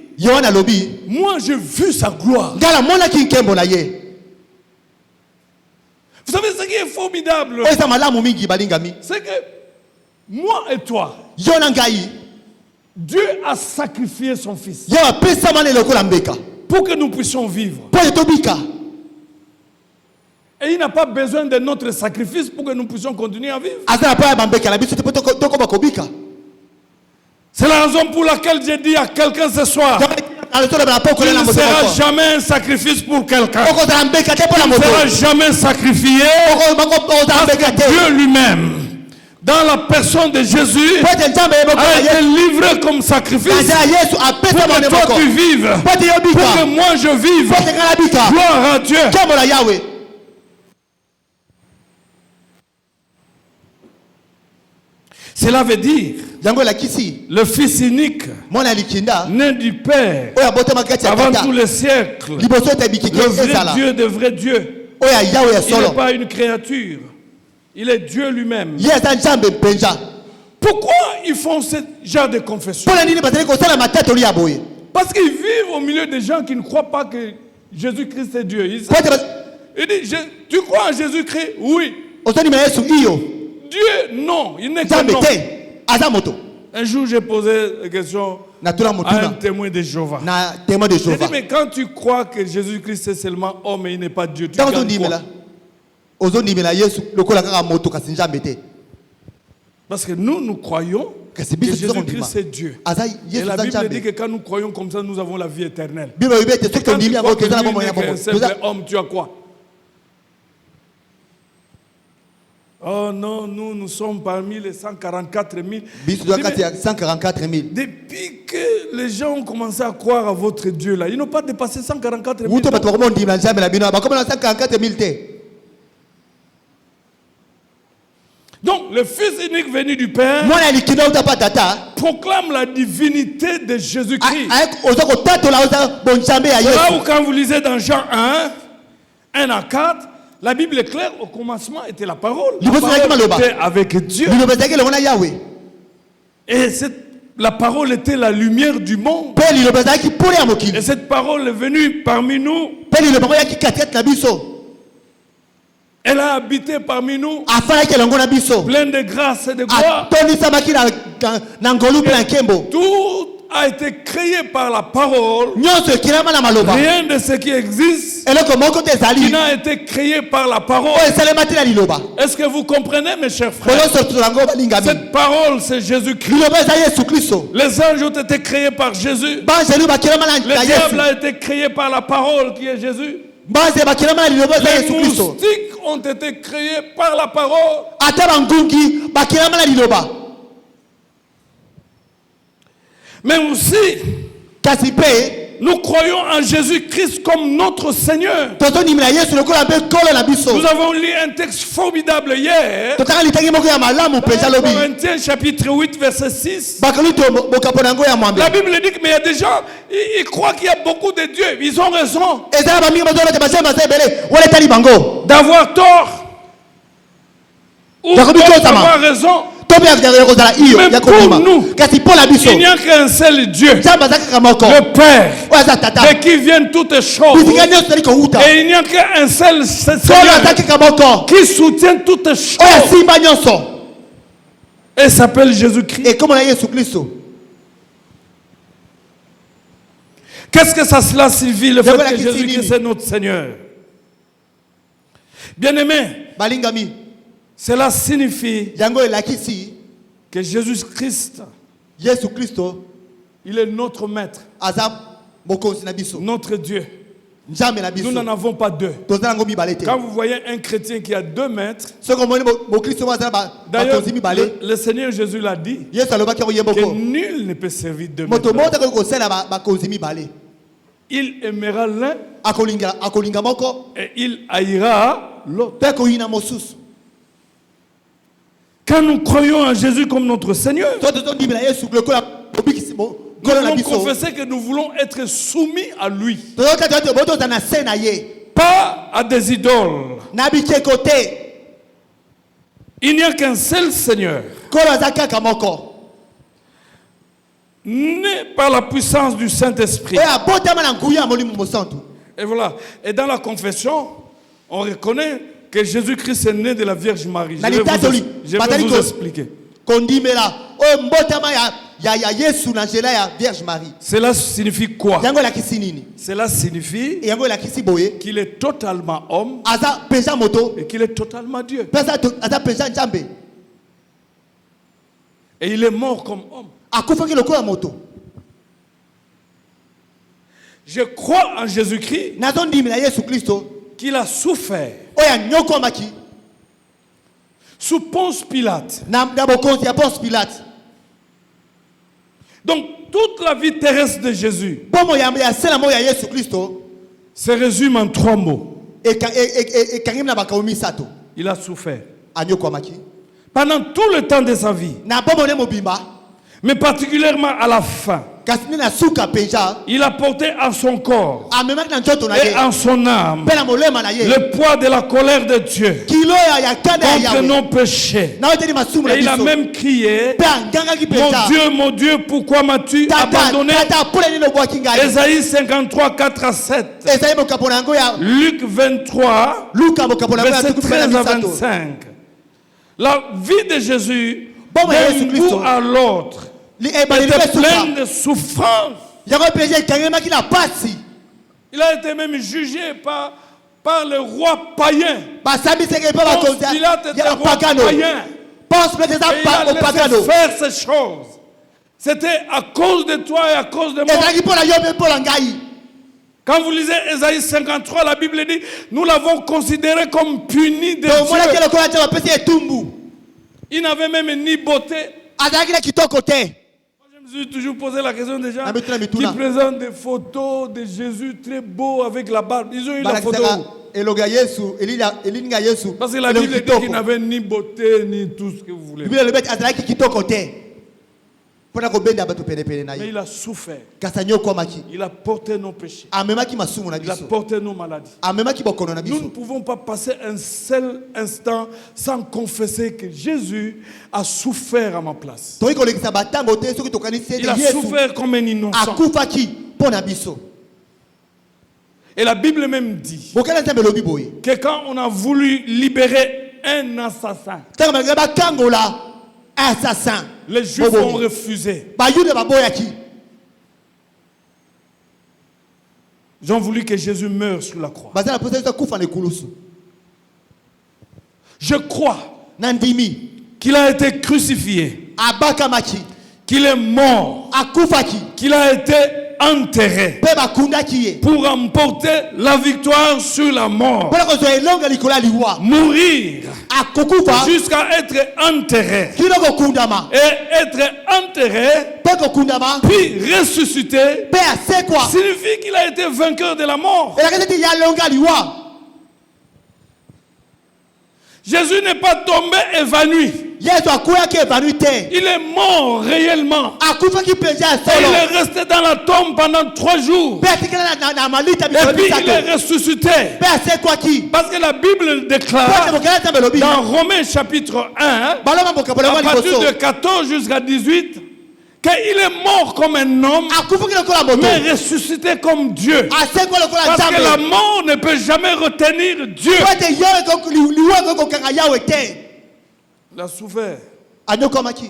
moi j'ai vu sa gloire. Vous savez ce qui est formidable? C'est que moi et toi, Dieu a sacrifié son Fils pour que nous puissions vivre. Et il n'a pas besoin de notre sacrifice pour que nous puissions continuer à vivre. C'est la raison pour laquelle j'ai dit à quelqu'un ce soir, tu ne seras jamais un sacrifice pour quelqu'un. Tu ne seras jamais sacrifié. Dieu lui-même, dans la personne de Jésus, a été livré comme sacrifice pour que toi tu vives, pour que moi je vive. Gloire à Dieu. Cela veut dire le Fils unique, né du Père, avant tous les siècles, le vrai Dieu de vrai Dieu. Il n'est pas une créature, il est Dieu lui-même. Pourquoi ils font ce genre de confession? Parce qu'ils vivent au milieu des gens qui ne croient pas que Jésus-Christ est Dieu. Il dit, tu crois en Jésus-Christ? Oui. Dieu, non, il n'est que non. Un jour, j'ai posé la question à un témoin de Jéhovah. J'ai dit, mais quand tu crois que Jésus-Christ est seulement homme et il n'est pas Dieu, tu gagnes quoi? Parce que nous croyons que Jésus-Christ est Dieu. Et la Bible dit que quand nous croyons comme ça, nous avons la vie éternelle. Et quand tu crois que lui n'est qu'un simple homme, tu as quoi? Oh non, nous sommes parmi les 144 000. Depuis que les gens ont commencé à croire à votre Dieu là, ils n'ont pas dépassé 144 000. Donc, le Fils unique venu du Père proclame la divinité de Jésus-Christ. C'est là où quand vous lisez dans Jean 1 à 4, la Bible est claire, au commencement était la parole. La parole était avec Dieu. Et la parole était la lumière du monde. Et cette parole est venue parmi nous. Et Elle a habité parmi nous, afalaki elongo na biso pleine de grâce et de gloire. atonisamaki na ngolu mpe na nkembo Tout a été créé par la parole. nyonso ekilama na maloba Rien de ce qui existe eloko moko te qui ezali n'a été créé par la parole. oyo esalema te na liloba Est-ce que vous comprenez, mes chers frères? boloso yango balingami Cette parole, c'est Jésus-Christ. liloba eza yesu kristo Les anges ont été créés par Jésus. banzelu bakilama Le na diable yesu a été créé par la parole qui est Jésus. banze bakilama na liloba eza Les yesu kristo moustiques ont été créés par la parole. ata bangungi bakilama na liloba Mais aussi, kasi mpe nous croyons en Jésus-Christ comme notre Seigneur. tozondimela yesu lokola mpe nkolo na biso Nous avons lu un texte formidable hier. totanga litangi moko ya malamu mpenza lobi Corinthiens chapitre 8 verset 6. bakoli to bokapo na yango ya mwambe La Bible dit que mais il y a des gens, ils croient qu'il y a beaucoup de dieux. Ils ont raison ezala bamingi bazolobete baseme baza ebele wana etali bango d'avoir tort. Ou Jacobi Kosama. d'avoir raison. to mpe ya kozala iyo Mais ya pour kobima nous, kasi mpo na biso Il n'y a qu'un seul Dieu, nzambe aza kaka moko le Père, oyo aza tata de qui viennent toutes choses. bisika nyonso ezali kowuta Et il n'y a qu'un seul oyo Seigneur aza kaka moko qui soutient toutes oyo choses. asimba nyonso Et s'appelle Jésus-Christ. ekombo na yesu kristo Qu'est-ce que cela signifie, le fait Jacobi que Kosama. Jésus-Christ est notre Seigneur? Bien-aimé, balingami cela signifie yango elakisi que Jésus-Christ, yesu kristo il est notre maître, aza mokonzi na biso notre Dieu. nzambe na Nous biso n'en avons pas deux. toza nango mibale te Quand vous voyez un chrétien qui a 2 maîtres, soki omoni mokristo moko aza na d'ailleurs, bakonzi mibale le Seigneur Jésus l'a dit, yesu alobaki yango ye que moko nul ne peut servir 2 moto maîtres. moko takoki kosala bakonzi mibale Il aimera l'un akolinga moko et il haïra l'autre. mpe akoyina mosusu Quand nous croyons en Jésus comme notre Seigneur, to tozondimela yesu lokola obikisi nous nkolo na allons biso confesser que nous voulons être soumis à lui, tozoza na se na ye pas à des idoles. na bikeko te Il n'y a qu'un seul Seigneur, nkolo aza kaka moko né par la puissance du Saint-Esprit. oyo abotama na nguya ya molimo mosantu Et voilà. Et dans la confession, on reconnaît que Jésus-Christ est né de la Vierge Marie. na litatoli Je vais vous expliquer. kondimela oyo mbotama ya yesu na nzela ya vierge marie Cela signifie quoi? yango elakisi nini Cela signifie yango elakisi boye qu'il est totalement homme aza mpenza moto et qu'il est totalement Dieu. mpe aza mpenza nzambe Et il est mort comme homme. akufaki lokola moto Je crois en Jésus-Christ nazondimela yesu kristo qu'il a souffert oyo anyokwamaki sous Ponce Pilate. na bokonzi ya ponce pilate Donc toute la vie terrestre de Jésus mpomo ya sela moko ya yesu kristo se résume en 3 mots. ekangimi na bakao misato Il a souffert anyokwamaki pendant tout le temps de sa vie, na mpomo ne mobimba mais particulièrement à la fin. kasi nde na suka mpenza Il a porté en son corps amemaki na nzoto na et ye en son âme mpe na molema na ye le poids de la colère de Dieu kilo ya kanda ya contre yawe nos péchés. na oyo eteli masumu na Et il a biso même crié, mpe angangaki mpenza mon Dieu, pourquoi m'as-tu abandonné? tata mpona nini obwaki ngai Ésaïe 53, 4 à 7. ezali mokapo na yango ya Luc 23, luka mokapo na yango ya verset tuku na 13 à misato 25. La vie de Jésus, Bon, mais d'un Jésus-Christ, bout à l'autre, ebali était libesuka pleine de souffrance. yango mpenza ekangemaki na pasi Il a été même jugé par le roi païen. basambisaki mpe Ponce bakonzi Pilate était ya roi opagano païen. ponce mpe eza Et il a opagano laissé faire ces choses. C'était à cause de toi et à cause de moi. ezalaki mpo na yo mpe mpo na ngai Quand vous lisez Ésaïe 53, la Bible dit, nous l'avons considéré comme puni de tomonaki Dieu. lokola te bapesi etumbu Il n'avait même ni beauté. azalaki na kitoko te Je me suis toujours posé la question des gens Ah, mais tu l'as mis tout qui là. présentent des photos de Jésus très beau avec la barbe. Ils ont eu la photo. balakisaka elongo ya yesu elininga ya yesu Parce que la elongo Bible dit kitoko. qu'il n'avait ni beauté ni tout ce que vous voulez. biblia elobi ete azalaki kitoko te mpona kobenda bato penepene na Mais ye il a souffert. kasi anyokwamaki Il a porté nos péchés. amemaki masumu na Il a biso porté nos maladies. amemaki bokono na Nous ne biso pouvons pas passer un seul instant sans confesser que Jésus a souffert à ma place. tokoki kolekisa batango te soki tokanisi ete Il a yesu souffert comme un innocent. akufaki mpo na biso Et la Bible même dit Bokala nzambe lobi boye. que quand on a voulu libérer un assassin, Tanga malgré ba kangola assassin. les Juifs ont refusé. Ba yude ba boyaki. Ils ont voulu que Jésus meure sur la croix. Bazala posa kufa ne kulusu. Je crois Nandimi. qu'il a été crucifié, Abaka machi. qu'il est mort, Akufaki. qu'il a été enterré Pe ba kunda kiye. pour emporter la victoire sur la mort. Pour ko zo elonga likola liwa. Mourir Akokufa. jusqu'à être enterré. Kiloko kundama. Et être enterré, Pe ko kundama. puis ressuscité, Pe ase quoi. signifie qu'il a été vainqueur de la mort. Et la kete ya longa liwa. Jésus n'est pas tombé évanoui. Yesu akuya ke vanité. Il est mort réellement. Akufa ki penja Et solo. il est resté dans la tombe pendant 3 jours. Pe atikala na malita Et bi puis il est sato. ressuscité. Pe ase quoi qui. Parce que la Bible Pe déclare bokala nzambe lobi. dans Romains chapitre 1, Baloma bokabola à wa partir liboso. de 14 jusqu'à 18, qu'il est mort comme un homme, Akufa ki lokola moto. mais ressuscité comme Dieu. Ase quoi lokola Parce que la nzambe. mort ne peut jamais retenir Dieu. Po te yo ko liwa ko kanga yawe te. Il a souffert. Anyoko maki.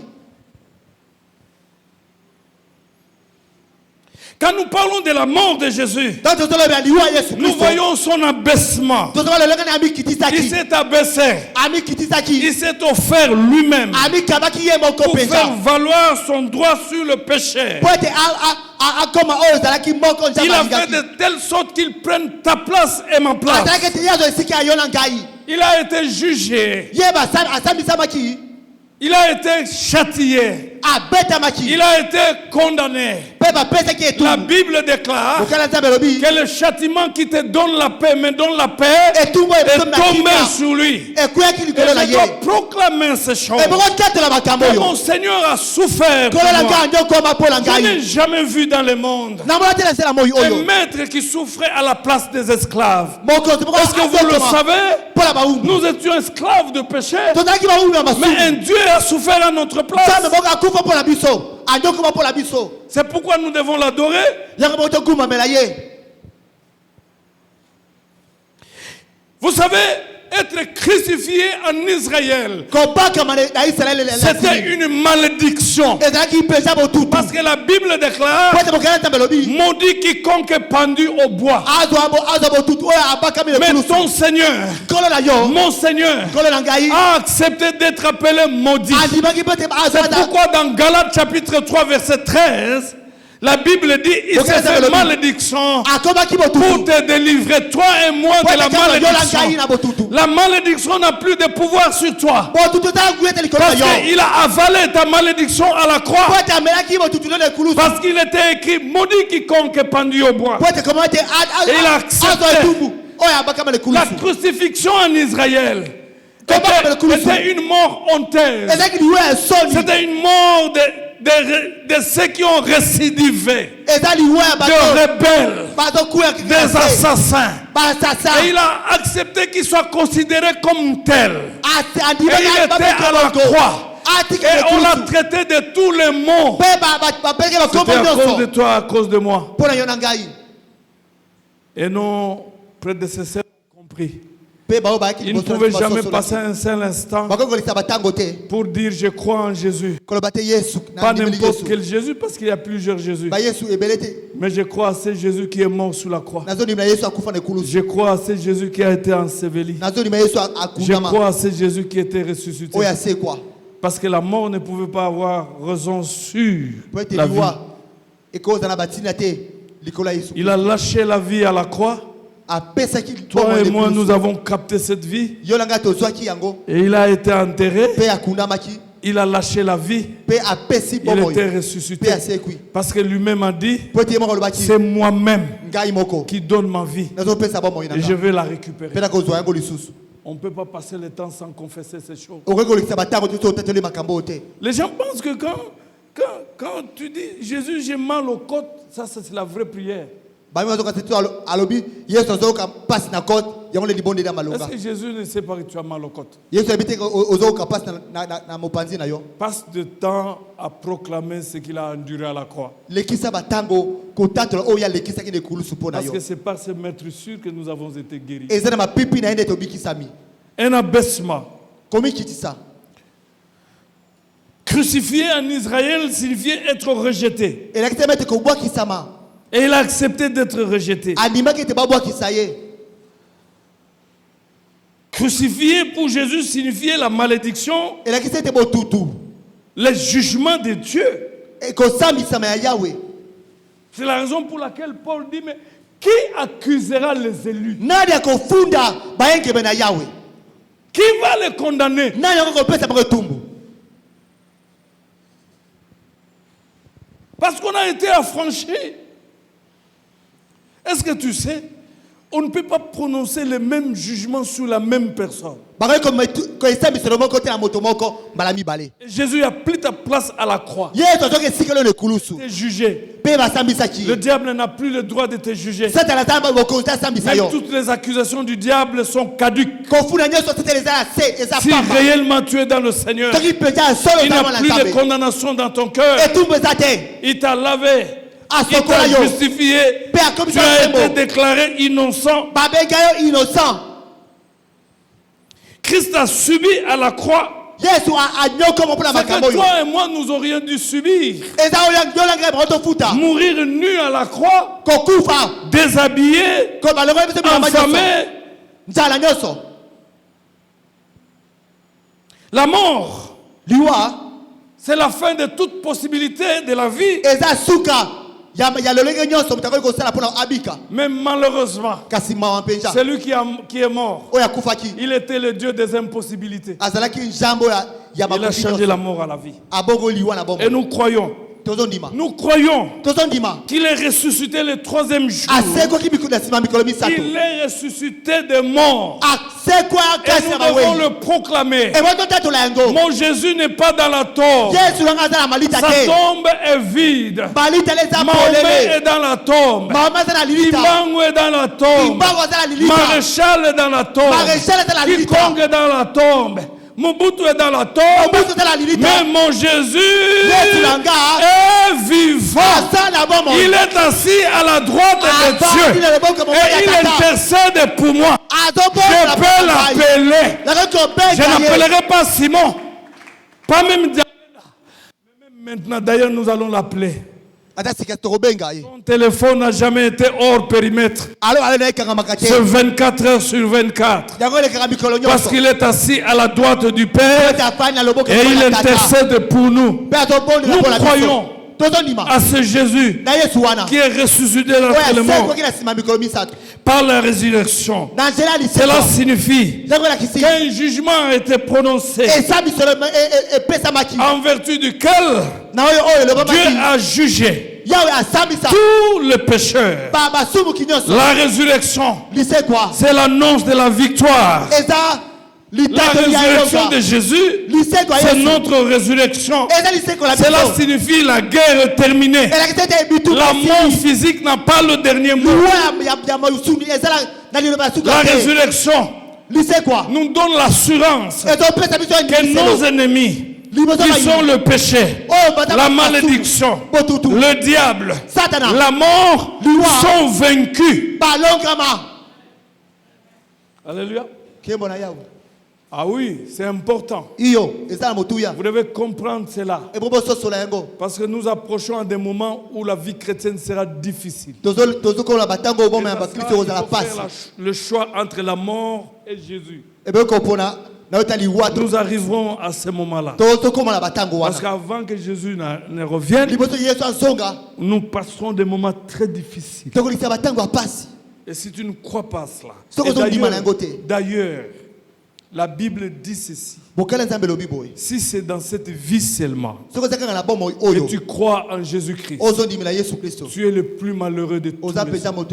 Quand nous parlons de la mort de Jésus, Donc to tolo be liwa Yesu nous Christ. voyons son abaissement. To tolo le ngana ami Il kitisaki. s'est abaissé. Ami kitisaki. Il s'est offert lui-même Ami kabaki ye moko pour faire penza. valoir son droit sur le péché. Po te a koma o zalaki moko Il a nzamba fait ngaki. de telle sorte qu'il prenne ta place et ma place. Azalaki te yazo esiki ayona ngai. Il a été jugé. Yeba asami samaki. Il a été châtié. Abeta maki. Il a été condamné. Pe ba pesa ki etu. La Bible déclare Bokala nzambe lobi. que le châtiment qui te donne la paix, me donne la paix, Etumbo est etum na tombé kinga. sur lui. Ekuya ki Et likolo na je ye. dois proclamer ces choses. E boko tatela makambo Que yo. mon Seigneur a souffert pour Kolo la moi. nga ndo koma po la Je n'ai ngai. jamais vu dans le monde Na mona tela sela moyo un oyo. maître qui souffrait à la place des esclaves. Moko te boko. Est-ce que vous le savez? Po la baumbu. Nous étions esclaves de péché. Tozalaki baumbu na Mais masumu. un Dieu a souffert à notre Nzambe place. moko akufa po la biso. Ando koma po la biso. C'est pourquoi nous devons l'adorer. Yaka moko tokuma mela ye. Vous savez, être crucifié en Israël, Kobaka mane na Israël. c'était une malédiction. Ezalaki penza botutu. Parce que la Bible déclare, Po te bokala nzambe lobi. maudit quiconque est pendu au bois. Azo botutu oyo abaka mele Mais kulusu. ton Seigneur, Kolo na yo. mon Seigneur, Kolo na ngai. a accepté d'être appelé maudit. Andimaki pe te azo C'est ata. pourquoi dans Galates chapitre 3 verset 13, la Bible dit, il s'est fait malédiction Akomaki pour botutu. te délivrer, toi et moi, de la malédiction. La malédiction n'a plus de pouvoir sur toi. Parce qu'il a avalé ta malédiction à la croix. Parce qu'il était écrit, maudit quiconque est pendu au bois. Il a accepté. La crucifixion en Israël était une mort honteuse. C'était une mort de ceux qui ont récidivé, de rebelles, des assassins. Et il a accepté qu'il soit considéré comme tel. Et il était à la croix. Et on l'a traité de tous les maux. C'était à cause de toi, à cause de moi. Et nos prédécesseurs ont compris. Ils ne pouvaient jamais passer un seul instant pour dire je crois en Jésus. Pas n'importe quel Jésus, parce qu'il y a plusieurs Jésus. Mais je crois à ce Jésus qui est mort sous la croix. Je crois à ce Jésus qui a été enseveli. Je crois à ce Jésus qui était ressuscité. Parce que la mort ne pouvait pas avoir raison sur la vie. Il a lâché la vie à la croix. Toi et moi, nous avons capté cette vie. Et il a été enterré. Il a lâché la vie. Il était ressuscité. Parce que lui-même a dit, c'est moi-même qui donne ma vie. Et je vais la récupérer. On ne peut pas passer le temps sans confesser ces choses. Les gens pensent que quand tu dis, Jésus, j'ai mal aux côtes, ça c'est la vraie prière. Est-ce que Jésus ne sait pas que tu as mal aux côtes? Passe de temps à proclamer ce qu'il a enduré à la croix. Parce que c'est par ces maîtres sûrs que nous avons été guéris. Un abaissement. Crucifié en Israël signifiait être rejeté. Et il a accepté d'être rejeté. Crucifié pour Jésus signifiait la malédiction, le jugement de Dieu. C'est la raison pour laquelle Paul dit, mais qui accusera les élus? Qui va les condamner? Parce qu'on a été affranchi. Est-ce que tu sais, on ne peut pas prononcer le même jugement sur la même personne. Jésus a pris ta place à la croix. Tu es jugé. Le diable n'a plus le droit de te juger. Même toutes les accusations du diable sont caduques. Si réellement tu es dans le Seigneur, il n'y a plus de condamnation dans ton cœur. Il t'a lavé. Il t'a justifié. Tu as été déclaré innocent. Christ a subi à la croix ce que toi et moi nous aurions dû subir. Mourir nu à la croix, déshabillé, affamé. La mort, c'est la fin de toute possibilité de la vie. Mais malheureusement, celui qui est mort, il était le Dieu des impossibilités. Il a changé la mort à la vie. Et nous croyons qu'il est ressuscité le troisième jour. Il est ressuscité des morts. Et nous devons le proclamer. Mon Jésus n'est pas dans la tombe. Sa tombe est vide. Mahomet est dans la tombe. Ibangu est dans la tombe. Maréchal est dans la tombe. Kikonge est dans la tombe. Mobutu est dans la tombe. Mais mon Jésus est vivant. Il est assis à la droite de Dieu. Et il intercède pour moi. Je peux l'appeler. Je n'appellerai pas Simon. Pas même Diabète. Mais même maintenant, d'ailleurs, nous allons l'appeler. Son téléphone n'a jamais été hors périmètre. C'est 24 heures sur 24. Parce qu'il est assis à la droite du Père et il intercède pour nous. Nous croyons à ce Jésus qui est ressuscité d'entre les morts par la résurrection. Cela signifie qu'un jugement a été prononcé en vertu duquel Dieu a jugé tous les pécheurs. La résurrection, c'est l'annonce de la victoire. La résurrection de Jésus, c'est notre résurrection. Cela signifie la guerre est terminée. La mort physique n'a pas le dernier mot. La résurrection nous donne l'assurance que nos ennemis, qui sont le péché, la malédiction, le diable, la mort, sont vaincus. Alléluia. Ah oui, c'est important. Vous devez comprendre cela. Parce que nous approchons à des moments où la vie chrétienne sera difficile. Il faut faire le choix entre la mort et Jésus. Nous arriverons à ce moment-là. Parce qu'avant que Jésus ne revienne, nous passerons des moments très difficiles. Et si tu ne crois pas à cela, d'ailleurs, la Bible dit ceci. Si c'est dans cette vie seulement que tu crois en Jésus-Christ, tu es le plus malheureux de tous les hommes.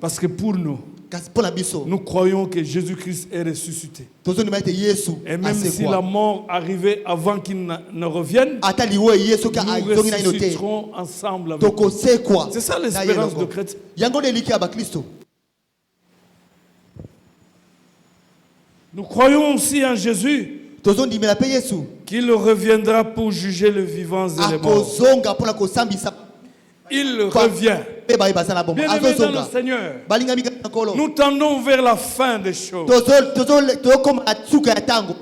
Parce que pour nous, kasi mpo na biso nous croyons que Jésus-Christ est ressuscité. tozondima ete yesu Et même si la asekwa mort arrivait avant qu'il ne revienne, ata liwa yesu ka nous azongi na ino te ressusciterons ensemble avec lui. tokosekwa C'est ça na ye l'espérance de elongo. chrétien. yango nde eliki ya bakristo Nous croyons aussi en Jésus, tozondimela mpe yesu qu'il reviendra pour juger les vivants et les morts. akozonga mpona kosambisa Il revient. mpe baye baza na bombo Bien-aimés dans le azozonga Seigneur, balingami kaka na nkolo nous tendons vers la fin des choses. tozokoma na suka ya ntango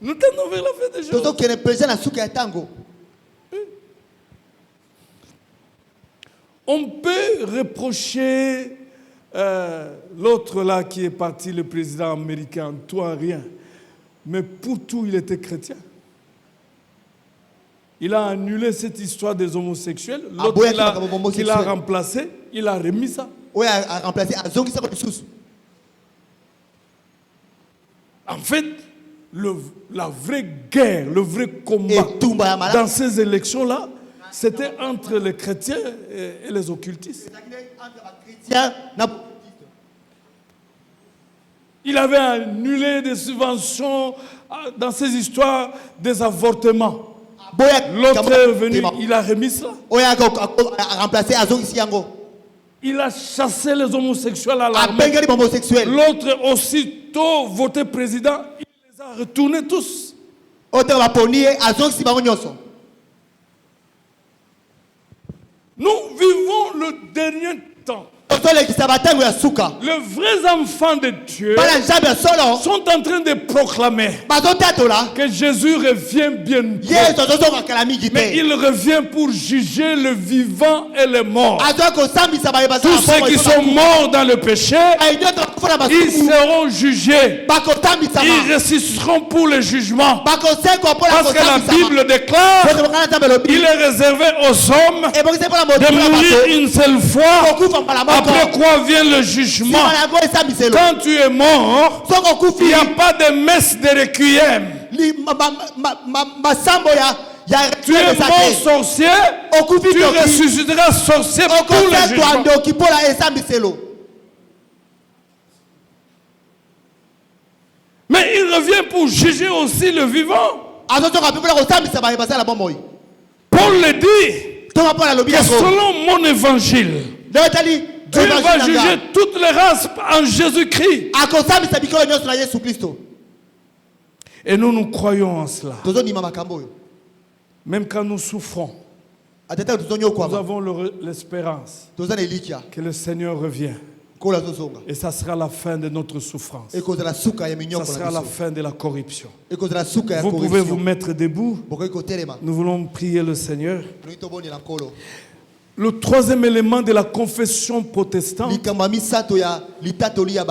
Nous tendons vers la fin des choses. tozokende mpenza na suka ya ntango On peut reprocher l'autre là qui est parti, le président américain, tout en rien. Mais pour tout, il était chrétien. Il a annulé cette histoire des homosexuels. L'autre qu'il a remplacé, il a remis ça. oyo aremplace azongisaka lisusu En fait, la vraie guerre, le vrai combat etumba ya malamu dans ces élections-là, c'était entre les chrétiens et les occultistes. Tiens, na- Il avait annulé des subventions dans ces histoires des avortements. boya L'autre est venu, il a remis cela. oyo aremplace azongisi yango Il a chassé les homosexuels à l'armée. abengeli bahomosexuel L'autre, aussitôt voté président, il les a retournés tous. oyo ntango baponi ye azongisi bango nyonso Nous vivons le dernier temps. tozolekisa batango ya suka Les vrais enfants de Dieu bana nzambe ya solo sont en train de proclamer bazotatola que Jésus revient bientôt. yesu azozonga kala mingi Mais te il revient pour juger le vivant et les morts. azoya kosambisa baye Tous ceux qui sont morts dans le péché, nyonso bakufa na ils basuku seront jugés. Ils bakosambisama résisteront pour le jugement. bakosekwa mpona Parce que la kosambisama Bible déclare parce que bokana nzambe elobi il est réservé aux hommes ebongisi mpona de motu na mourir bato une seule fois, kokufa mbala moko après quoi vient le jugement. nsima yango esambiselo Quand tu es mort, soki il okufi n'y a pas de messe de requiem. masambo ya Tu es mort sorcier, okufi tu ndoki ressusciteras sorcier pour le okosetwa jugement. ndoki mpola esambiselo Mais il revient pour juger aussi le vivant. azozoka mpe mpona kosambisa baye basala bomoi Paul le dit tonga mpona alobi que yango selon mon évangile, nde otali Dieu va juger toutes les races en Jésus-Christ. akosambisa bikolo nyonso na yesu kristo Et nous croyons en cela. tozondima makambo oyo Même quand nous souffrons, atata nous tozonyokwama avons l'espérance toza na elikya que le Seigneur revient. nkolo azozonga Et ça sera la fin de notre souffrance. ekozala suka ya Ça minyoko sera na la biso fin de la corruption. ekozala suka ya Vous pouvez vous corruption mettre debout. bokoki kotelema Nous voulons prier le Seigneur. tolingi tobondela nkolo Le troisième élément de la confession protestante. likambo ya misato ya litatoli ya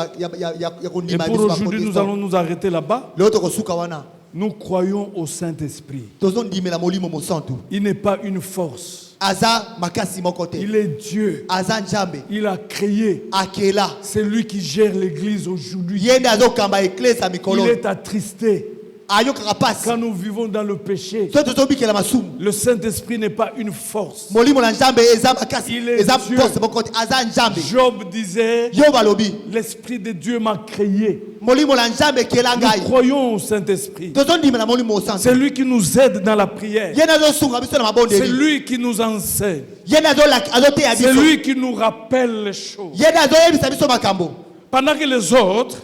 Et kondima ya pour biso aujourd'hui, nous allons nous arrêter là-bas. lelo tokosuka wana Nous croyons au Saint-Esprit. tozondimela molimo mosantu Il n'est pas une force. aza makasi moko te Il est Dieu. aza nzambe Il a créé. akela C'est lui qui gère l'Église aujourd'hui. ye nde azokamba eklese ya mikolo Il est attristé ayokaka pasi quand nous vivons dans le péché. soki tozobikela masumu Le Saint-Esprit n'est pas une force. molimo na nzambe eza makasi Il est eza Dieu. force moko te aza nzambe Job disait, yo balobi l'Esprit de Dieu m'a créé. molimo na nzambe ekela Nous ngai croyons au Saint-Esprit. tozondimela molimo C'est mosantu lui qui nous aide dans la prière. ye nde azosunga biso na C'est mabondeli lui qui nous enseigne. ye nde azoteya C'est biso lui qui nous rappelle les choses. ye nde azoyebisa biso makambo Pendant que les autres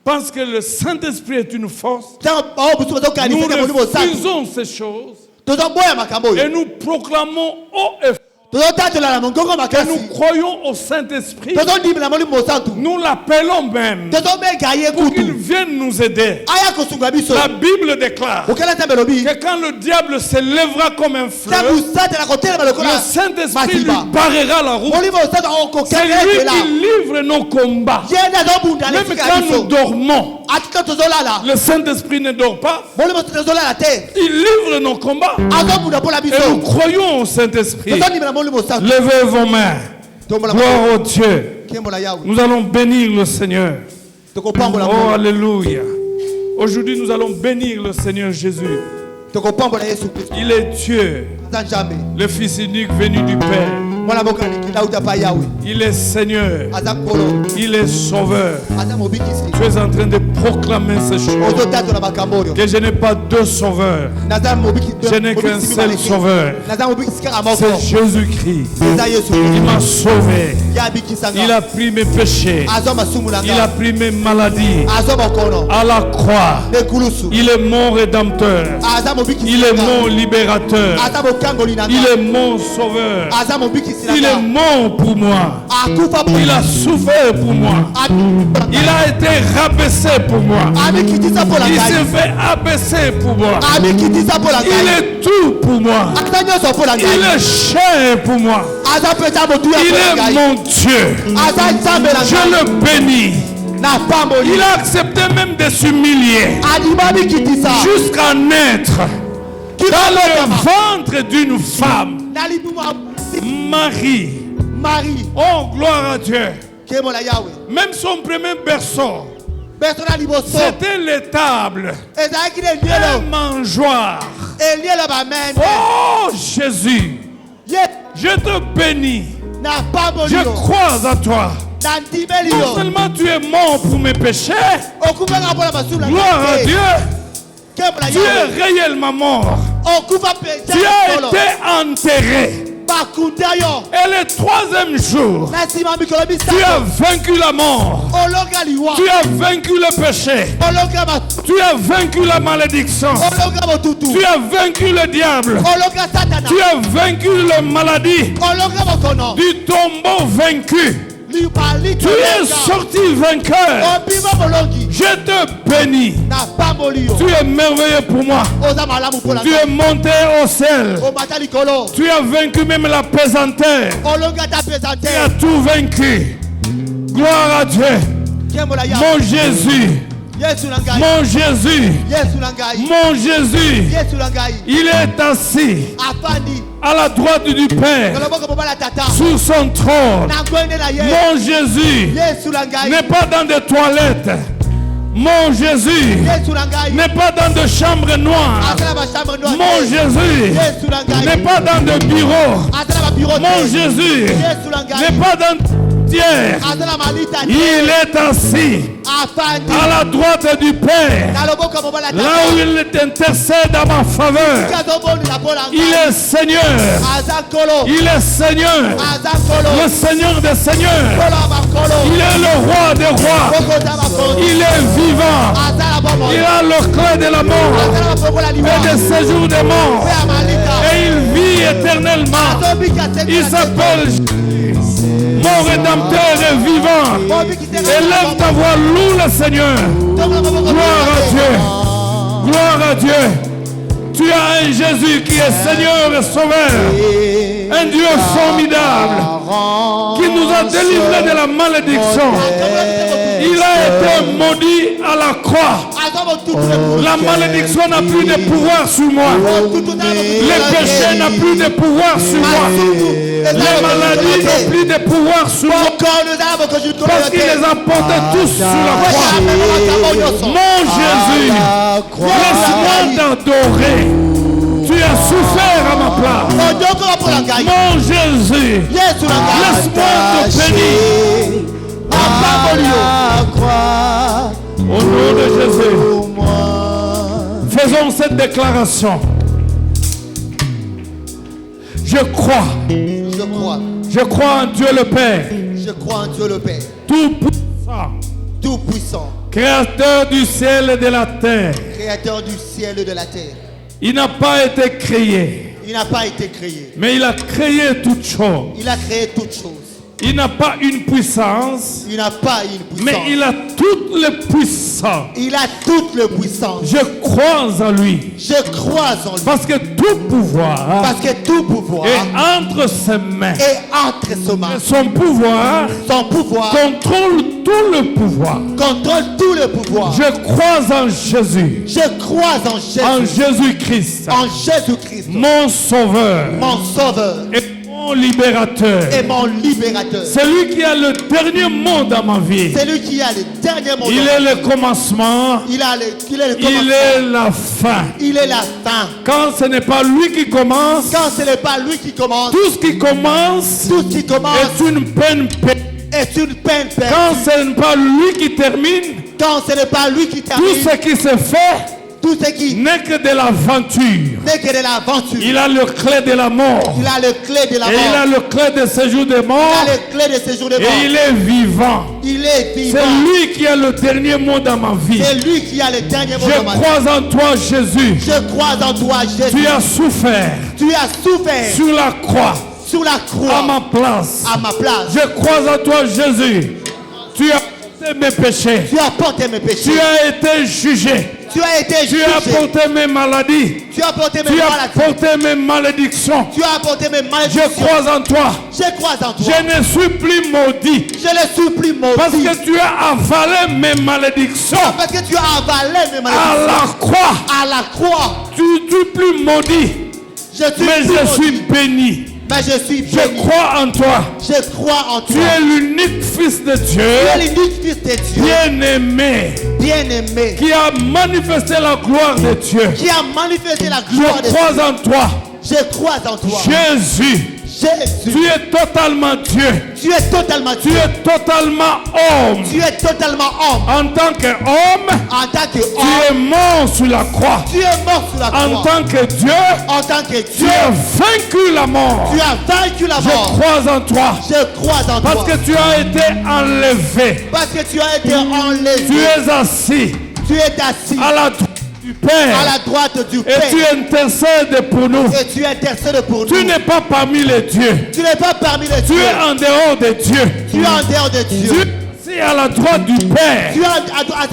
pensent que le Saint-Esprit est une force, ntango bao biso nous bazokanisaka molimo mosantu refusons ces choses tozoboya makambo et oyo nous proclamons haut et fort tozotatola na mongongo que makasi nous croyons au Saint-Esprit. tozondimela molimo mosantu Nous l'appelons même tozobenga ye pour qu'il kutu vienne nous aider. aya kosunga biso La Bible déclare okela nzambe elobi que quand le diable se lèvera comme un fleuve, ntango satana kotelema le lokola Saint-Esprit lui masiba barrera la route. molimo mosantu C'est okokela lui ekela qui livre nos combats. ye nde azobunda Même lesika quand ya nous biso dormons, atika tozolala le Saint-Esprit ne dort pas. molimo tozolala te Il livre nos combats. azobunda mpola Et biso nous croyons au Saint-Esprit. tozondimela molimo mosantu Levez vos mains. tombola Gloire au Dieu. kembola yawe Nous allons bénir le Seigneur. tokopambola Oh, Mungu. alléluia. Aujourd'hui, nous allons bénir le Seigneur Jésus. tokopambola Yesu Kristo Il est Dieu, aza Nzambe le Fils unique venu du Père. mwana mokali lauta pa Yawe Il est Seigneur, aza nkolo il est Sauveur. aza mobikisi Tu es en train de proclamer ces choses. ozotatola makambo oyo Que je n'ai pas deux sauveurs, naza mobikisi je n'ai qu'un seul Sauveur. naza mobikisi kaka moko C'est Jésus-Christ. eza Yesu Il m'a sauvé. ye abikisanga Il a pris mes péchés. azwa masumu na Il a nga pris mes maladies. azwa bokono À la croix, ekulusu il est mon rédempteur. aza mobikisi Il est na nga. mon libérateur. aza bokangoli na Il nga est mon sauveur. aza mobikisi na Il est nga mort pour moi. akufa Il a souffert pour moi. Il a été rabaissé pour moi. amikitisa mpo na Il ngai s'est fait abaisser pour moi. amikitisa mpo na Il ngai est tout pour moi. aza nyonso mpo na Il ngai est cher pour moi. aza mpenza motuya Il mpo na est ngai mon Dieu. aza nzambe na Je ngai le bénis. na pamboli Il a accepté même de s'humilier adima mikitisa jusqu'à naître dans le ventre d'une femme. na libuma Marie. Marie Oh, gloire à Dieu. kemo na Yawe Même son premier berceau, beso na liboso c'était l'étable, ezalaki na un elielo mangeoir. elielo bameme Oh, Jésus, ye je te bénis. na pamboli Je yo crois à toi. na ndimeli Non yo seulement tu es mort pour mes péchés, okufaka mpo na masumu na gloire à ngai Dieu, kemo na tu Yawe es réellement mort. okufa Tu as été enterré. bakunda yo Et le troisième jour, na nsima mikolo tu misato as vaincu la mort. olonga liwa Tu as vaincu le péché. olonga Tu as vaincu la malédiction. olonga motutu Tu as vaincu le diable. olonga satana Tu as vaincu la maladie. olonga mokono Du tombeau vaincu. libali Tu es sorti vainqueur. obima bolongi Je te bénis. na pamboli yo Tu es merveilleux pour moi. oza malamu mpo na Tu es monté au ciel. omata likolo Tu as vaincu même la pesanteur. olonga ta Tu as pesante tout vaincu. Gloire à Dieu. kembo na Yawe Mon Jésus. yesu na ngai Mon Jésus. yesu na ngai Mon Jésus. yesu na ngai Il est assis afandi à la droite du Père na loboko mobala tata sur son trône. na ngwende na ye Mon Jésus yesu na ngai n'est pas dans des toilettes. Mon Jésus yesu na ngai n'est pas dans de chambres noires. azala bachambre noire Mon Jésus yesu na n'est ngai pas dans de bureaux. azala babiro Mon te Jésus yesu na ngai n'est pas dans tiers. azala malita te Il est assis afandi à la droite du Père, na loboko mobala là où tata il intercède à ma faveur. kazobondela mpo na Il ngai est Seigneur. aza nkolo Il est Seigneur. aza nkolo Le Seigneur des Seigneurs. nkolo ya bankolo Il est le roi des rois. bokoza bakonzi Il est vivant. azala bomoi Il a le clé de la mort azala bafongola liwa et des séjours des morts. mpe ya malita Et il vit éternellement. azobika Il s'appelle Jésus. Mon rédempteur est vivant. Élève ta voix, loue le Seigneur. Gloire à Dieu. Gloire à Dieu. Tu as un Jésus qui est Seigneur et Sauveur. Un Dieu formidable qui nous a délivrés de la malédiction. Il a été maudit à la croix. La malédiction n'a plus de pouvoir sur moi. Le péché n'a plus de pouvoir sur moi. Les maladies n'ont plus de pouvoir sur moi. Parce qu'il les a portés tous sur la croix. Mon Jésus, laisse-moi t'adorer. Tu as souffert à ma place. Mon Jésus, laisse-moi te bénir. Au nom de Jésus, faisons cette déclaration. Je crois. Je crois. Je crois en Dieu le Père, Je crois en Dieu le Père, tout-puissant, tout puissant, créateur du ciel et de la terre. créateur du ciel et de la terre. Il n'a pas été créé, Il n'a pas été créé. mais il a créé toutes choses. Il a créé toutes choses. Il n'a pas une puissance, Il n'a pas une puissance. mais il a toutes les puissances. Il a toute le puissance. Je crois en lui, Je crois en lui. parce que tout pouvoir Parce que tout pouvoir est entre ses mains. est entre ses mains. Son pouvoir Son pouvoir contrôle tout le pouvoir. contrôle tout le pouvoir. Je crois en Jésus, Je crois en en Jésus. Jésus-Christ, En Jésus-Christ, mon sauveur mon sauveur et mon mon libérateur. et mon libérateur. C'est lui qui a le dernier mot dans ma vie. C'est lui qui a le dernier mot. Il est le commencement. Il est le Il commencement. est la fin. Il est la fin. Quand ce n'est pas lui qui commence, Quand ce n'est pas lui qui commence, tout ce qui commence tout ce qui commence est une peine perdue. est une peine perdue. Quand ce n'est pas lui qui termine, Quand ce n'est pas lui qui tout termine, ce qui se fait tout ce qui n'est que de l'aventure. n'est que de l'aventure. Il a le clé de la mort. Il a le clé de la Et il a mort. le clé de séjour de Il mort. a le clé de séjour de Et mort. il est vivant. Il est vivant. C'est lui qui a le dernier mot dans ma vie. C'est lui qui a le dernier mot Je dans ma vie. crois en toi, Jésus. Je crois en toi, Jésus. Tu as souffert Tu as souffert sur la croix sur la à croix ma place. à ma place. Je crois en toi, Jésus. Tu as porté mes péchés. Tu as porté mes péchés. Tu as été jugé. Tu as été Tu jugé. as porté mes maladies. Tu as porté mes Tu as maladies. porté mes malédictions. Tu as porté mes Je malédictions. crois en toi. Je crois en toi. Je ne suis plus maudit. Je ne suis plus maudit. Parce que tu as avalé mes malédictions Parce que tu as avalé mes à malédictions. la croix. À la croix. Tu n'es plus maudit, Je suis mais plus je maudit. suis béni. Mais je suis Je béni. crois en toi. Je crois en Tu toi. es l'unique fils de Dieu, Tu es l'unique fils de Dieu. bien-aimé, Bien-aimé. qui a manifesté la gloire de Dieu. Qui a manifesté la gloire Je de Dieu. crois en toi. Je crois en toi. Jésus, Jésus. tu es totalement Dieu. Tu es totalement Tu Dieu. es totalement homme. Tu es totalement homme. En tant qu'homme, En tant que tu homme, es mort sur la croix. tu es mort sur la En croix. tant que Dieu, En tant que tu Dieu, as vaincu la mort. tu as vaincu la Je mort. crois en toi. Je crois en Parce toi. que tu as été enlevé. Parce que tu as été enlevé. Tu es assis Tu es assis à la droite du à Père. la droite du Et Père. tu intercèdes pour nous. Et tu intercèdes pour nous. Tu n'es pas parmi les dieux. Tu n'es pas parmi les Tu dieux. es en dehors de Dieu. Tu es en dehors de Tu Dieu. es assis à la droite du Père. Tu es à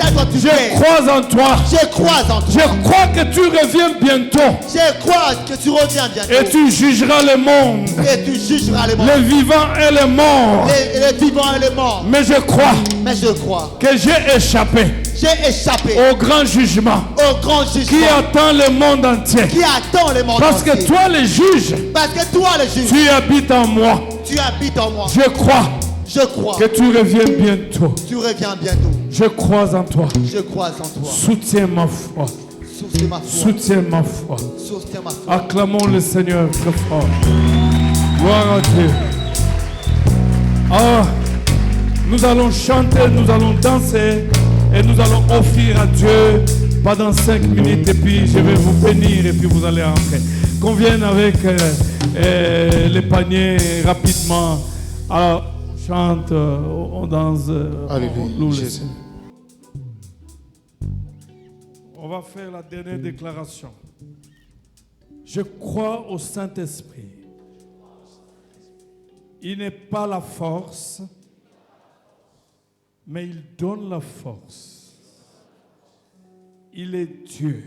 la droite du Je Père. crois en toi. Je crois en toi. Je crois que tu reviens bientôt. Je crois que tu reviens bientôt. Et tu jugeras le monde. Et tu jugeras les morts. Le vivant et le mort. Les vivants et les morts. Mais je crois Mais je crois. que j'ai échappé J'ai échappé au grand jugement au grand qui jugement attend le monde entier. qui attend les morts. Parce que toi, le juge, Parce que toi, le juge, tu habites en moi. tu habites en moi. Je crois Je crois que tu reviens bientôt. tu reviens bientôt. Je crois en toi. Je crois en toi. Soutiens ma foi. Soutiens ma foi. Soutiens ma foi. Soutiens ma foi. Acclamons le Seigneur très fort. Gloire à Dieu. Ah, nous allons chanter, nous allons danser et nous allons offrir à Dieu pendant 5 minutes et puis je vais vous bénir et puis vous allez entrer. Qu'on vienne avec les paniers rapidement. Alors, on chante, on danse, on loue le Seigneur. On va faire la dernière déclaration. Je crois au Saint-Esprit. Il n'est pas la force, mais il donne la force. Il est Dieu.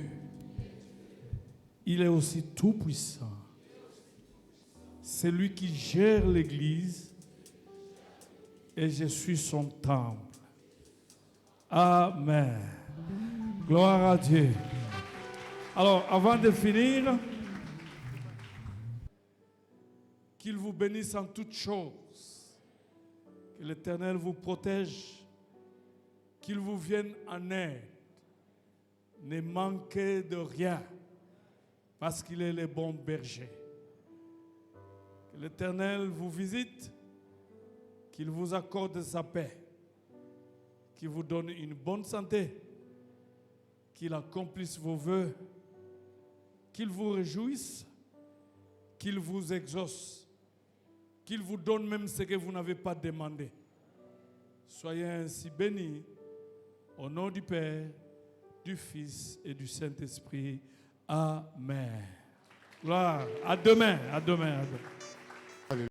Il est aussi tout-puissant. C'est lui qui gère l'Église et je suis son temple. Amen. Gloire à Dieu. Alors, avant de finir, qu'il vous bénisse en toutes choses, que l'Éternel vous protège, qu'il vous vienne en aide. Ne manquez de rien, parce qu'il est le bon berger. Que l'Éternel vous visite, qu'il vous accorde sa paix, qu'il vous donne une bonne santé, qu'il accomplisse vos vœux, qu'il vous réjouisse, qu'il vous exauce, qu'il vous donne même ce que vous n'avez pas demandé. Soyez ainsi bénis au nom du Père, du Fils et du Saint-Esprit. Amen. Gloire. À demain, à demain, à demain.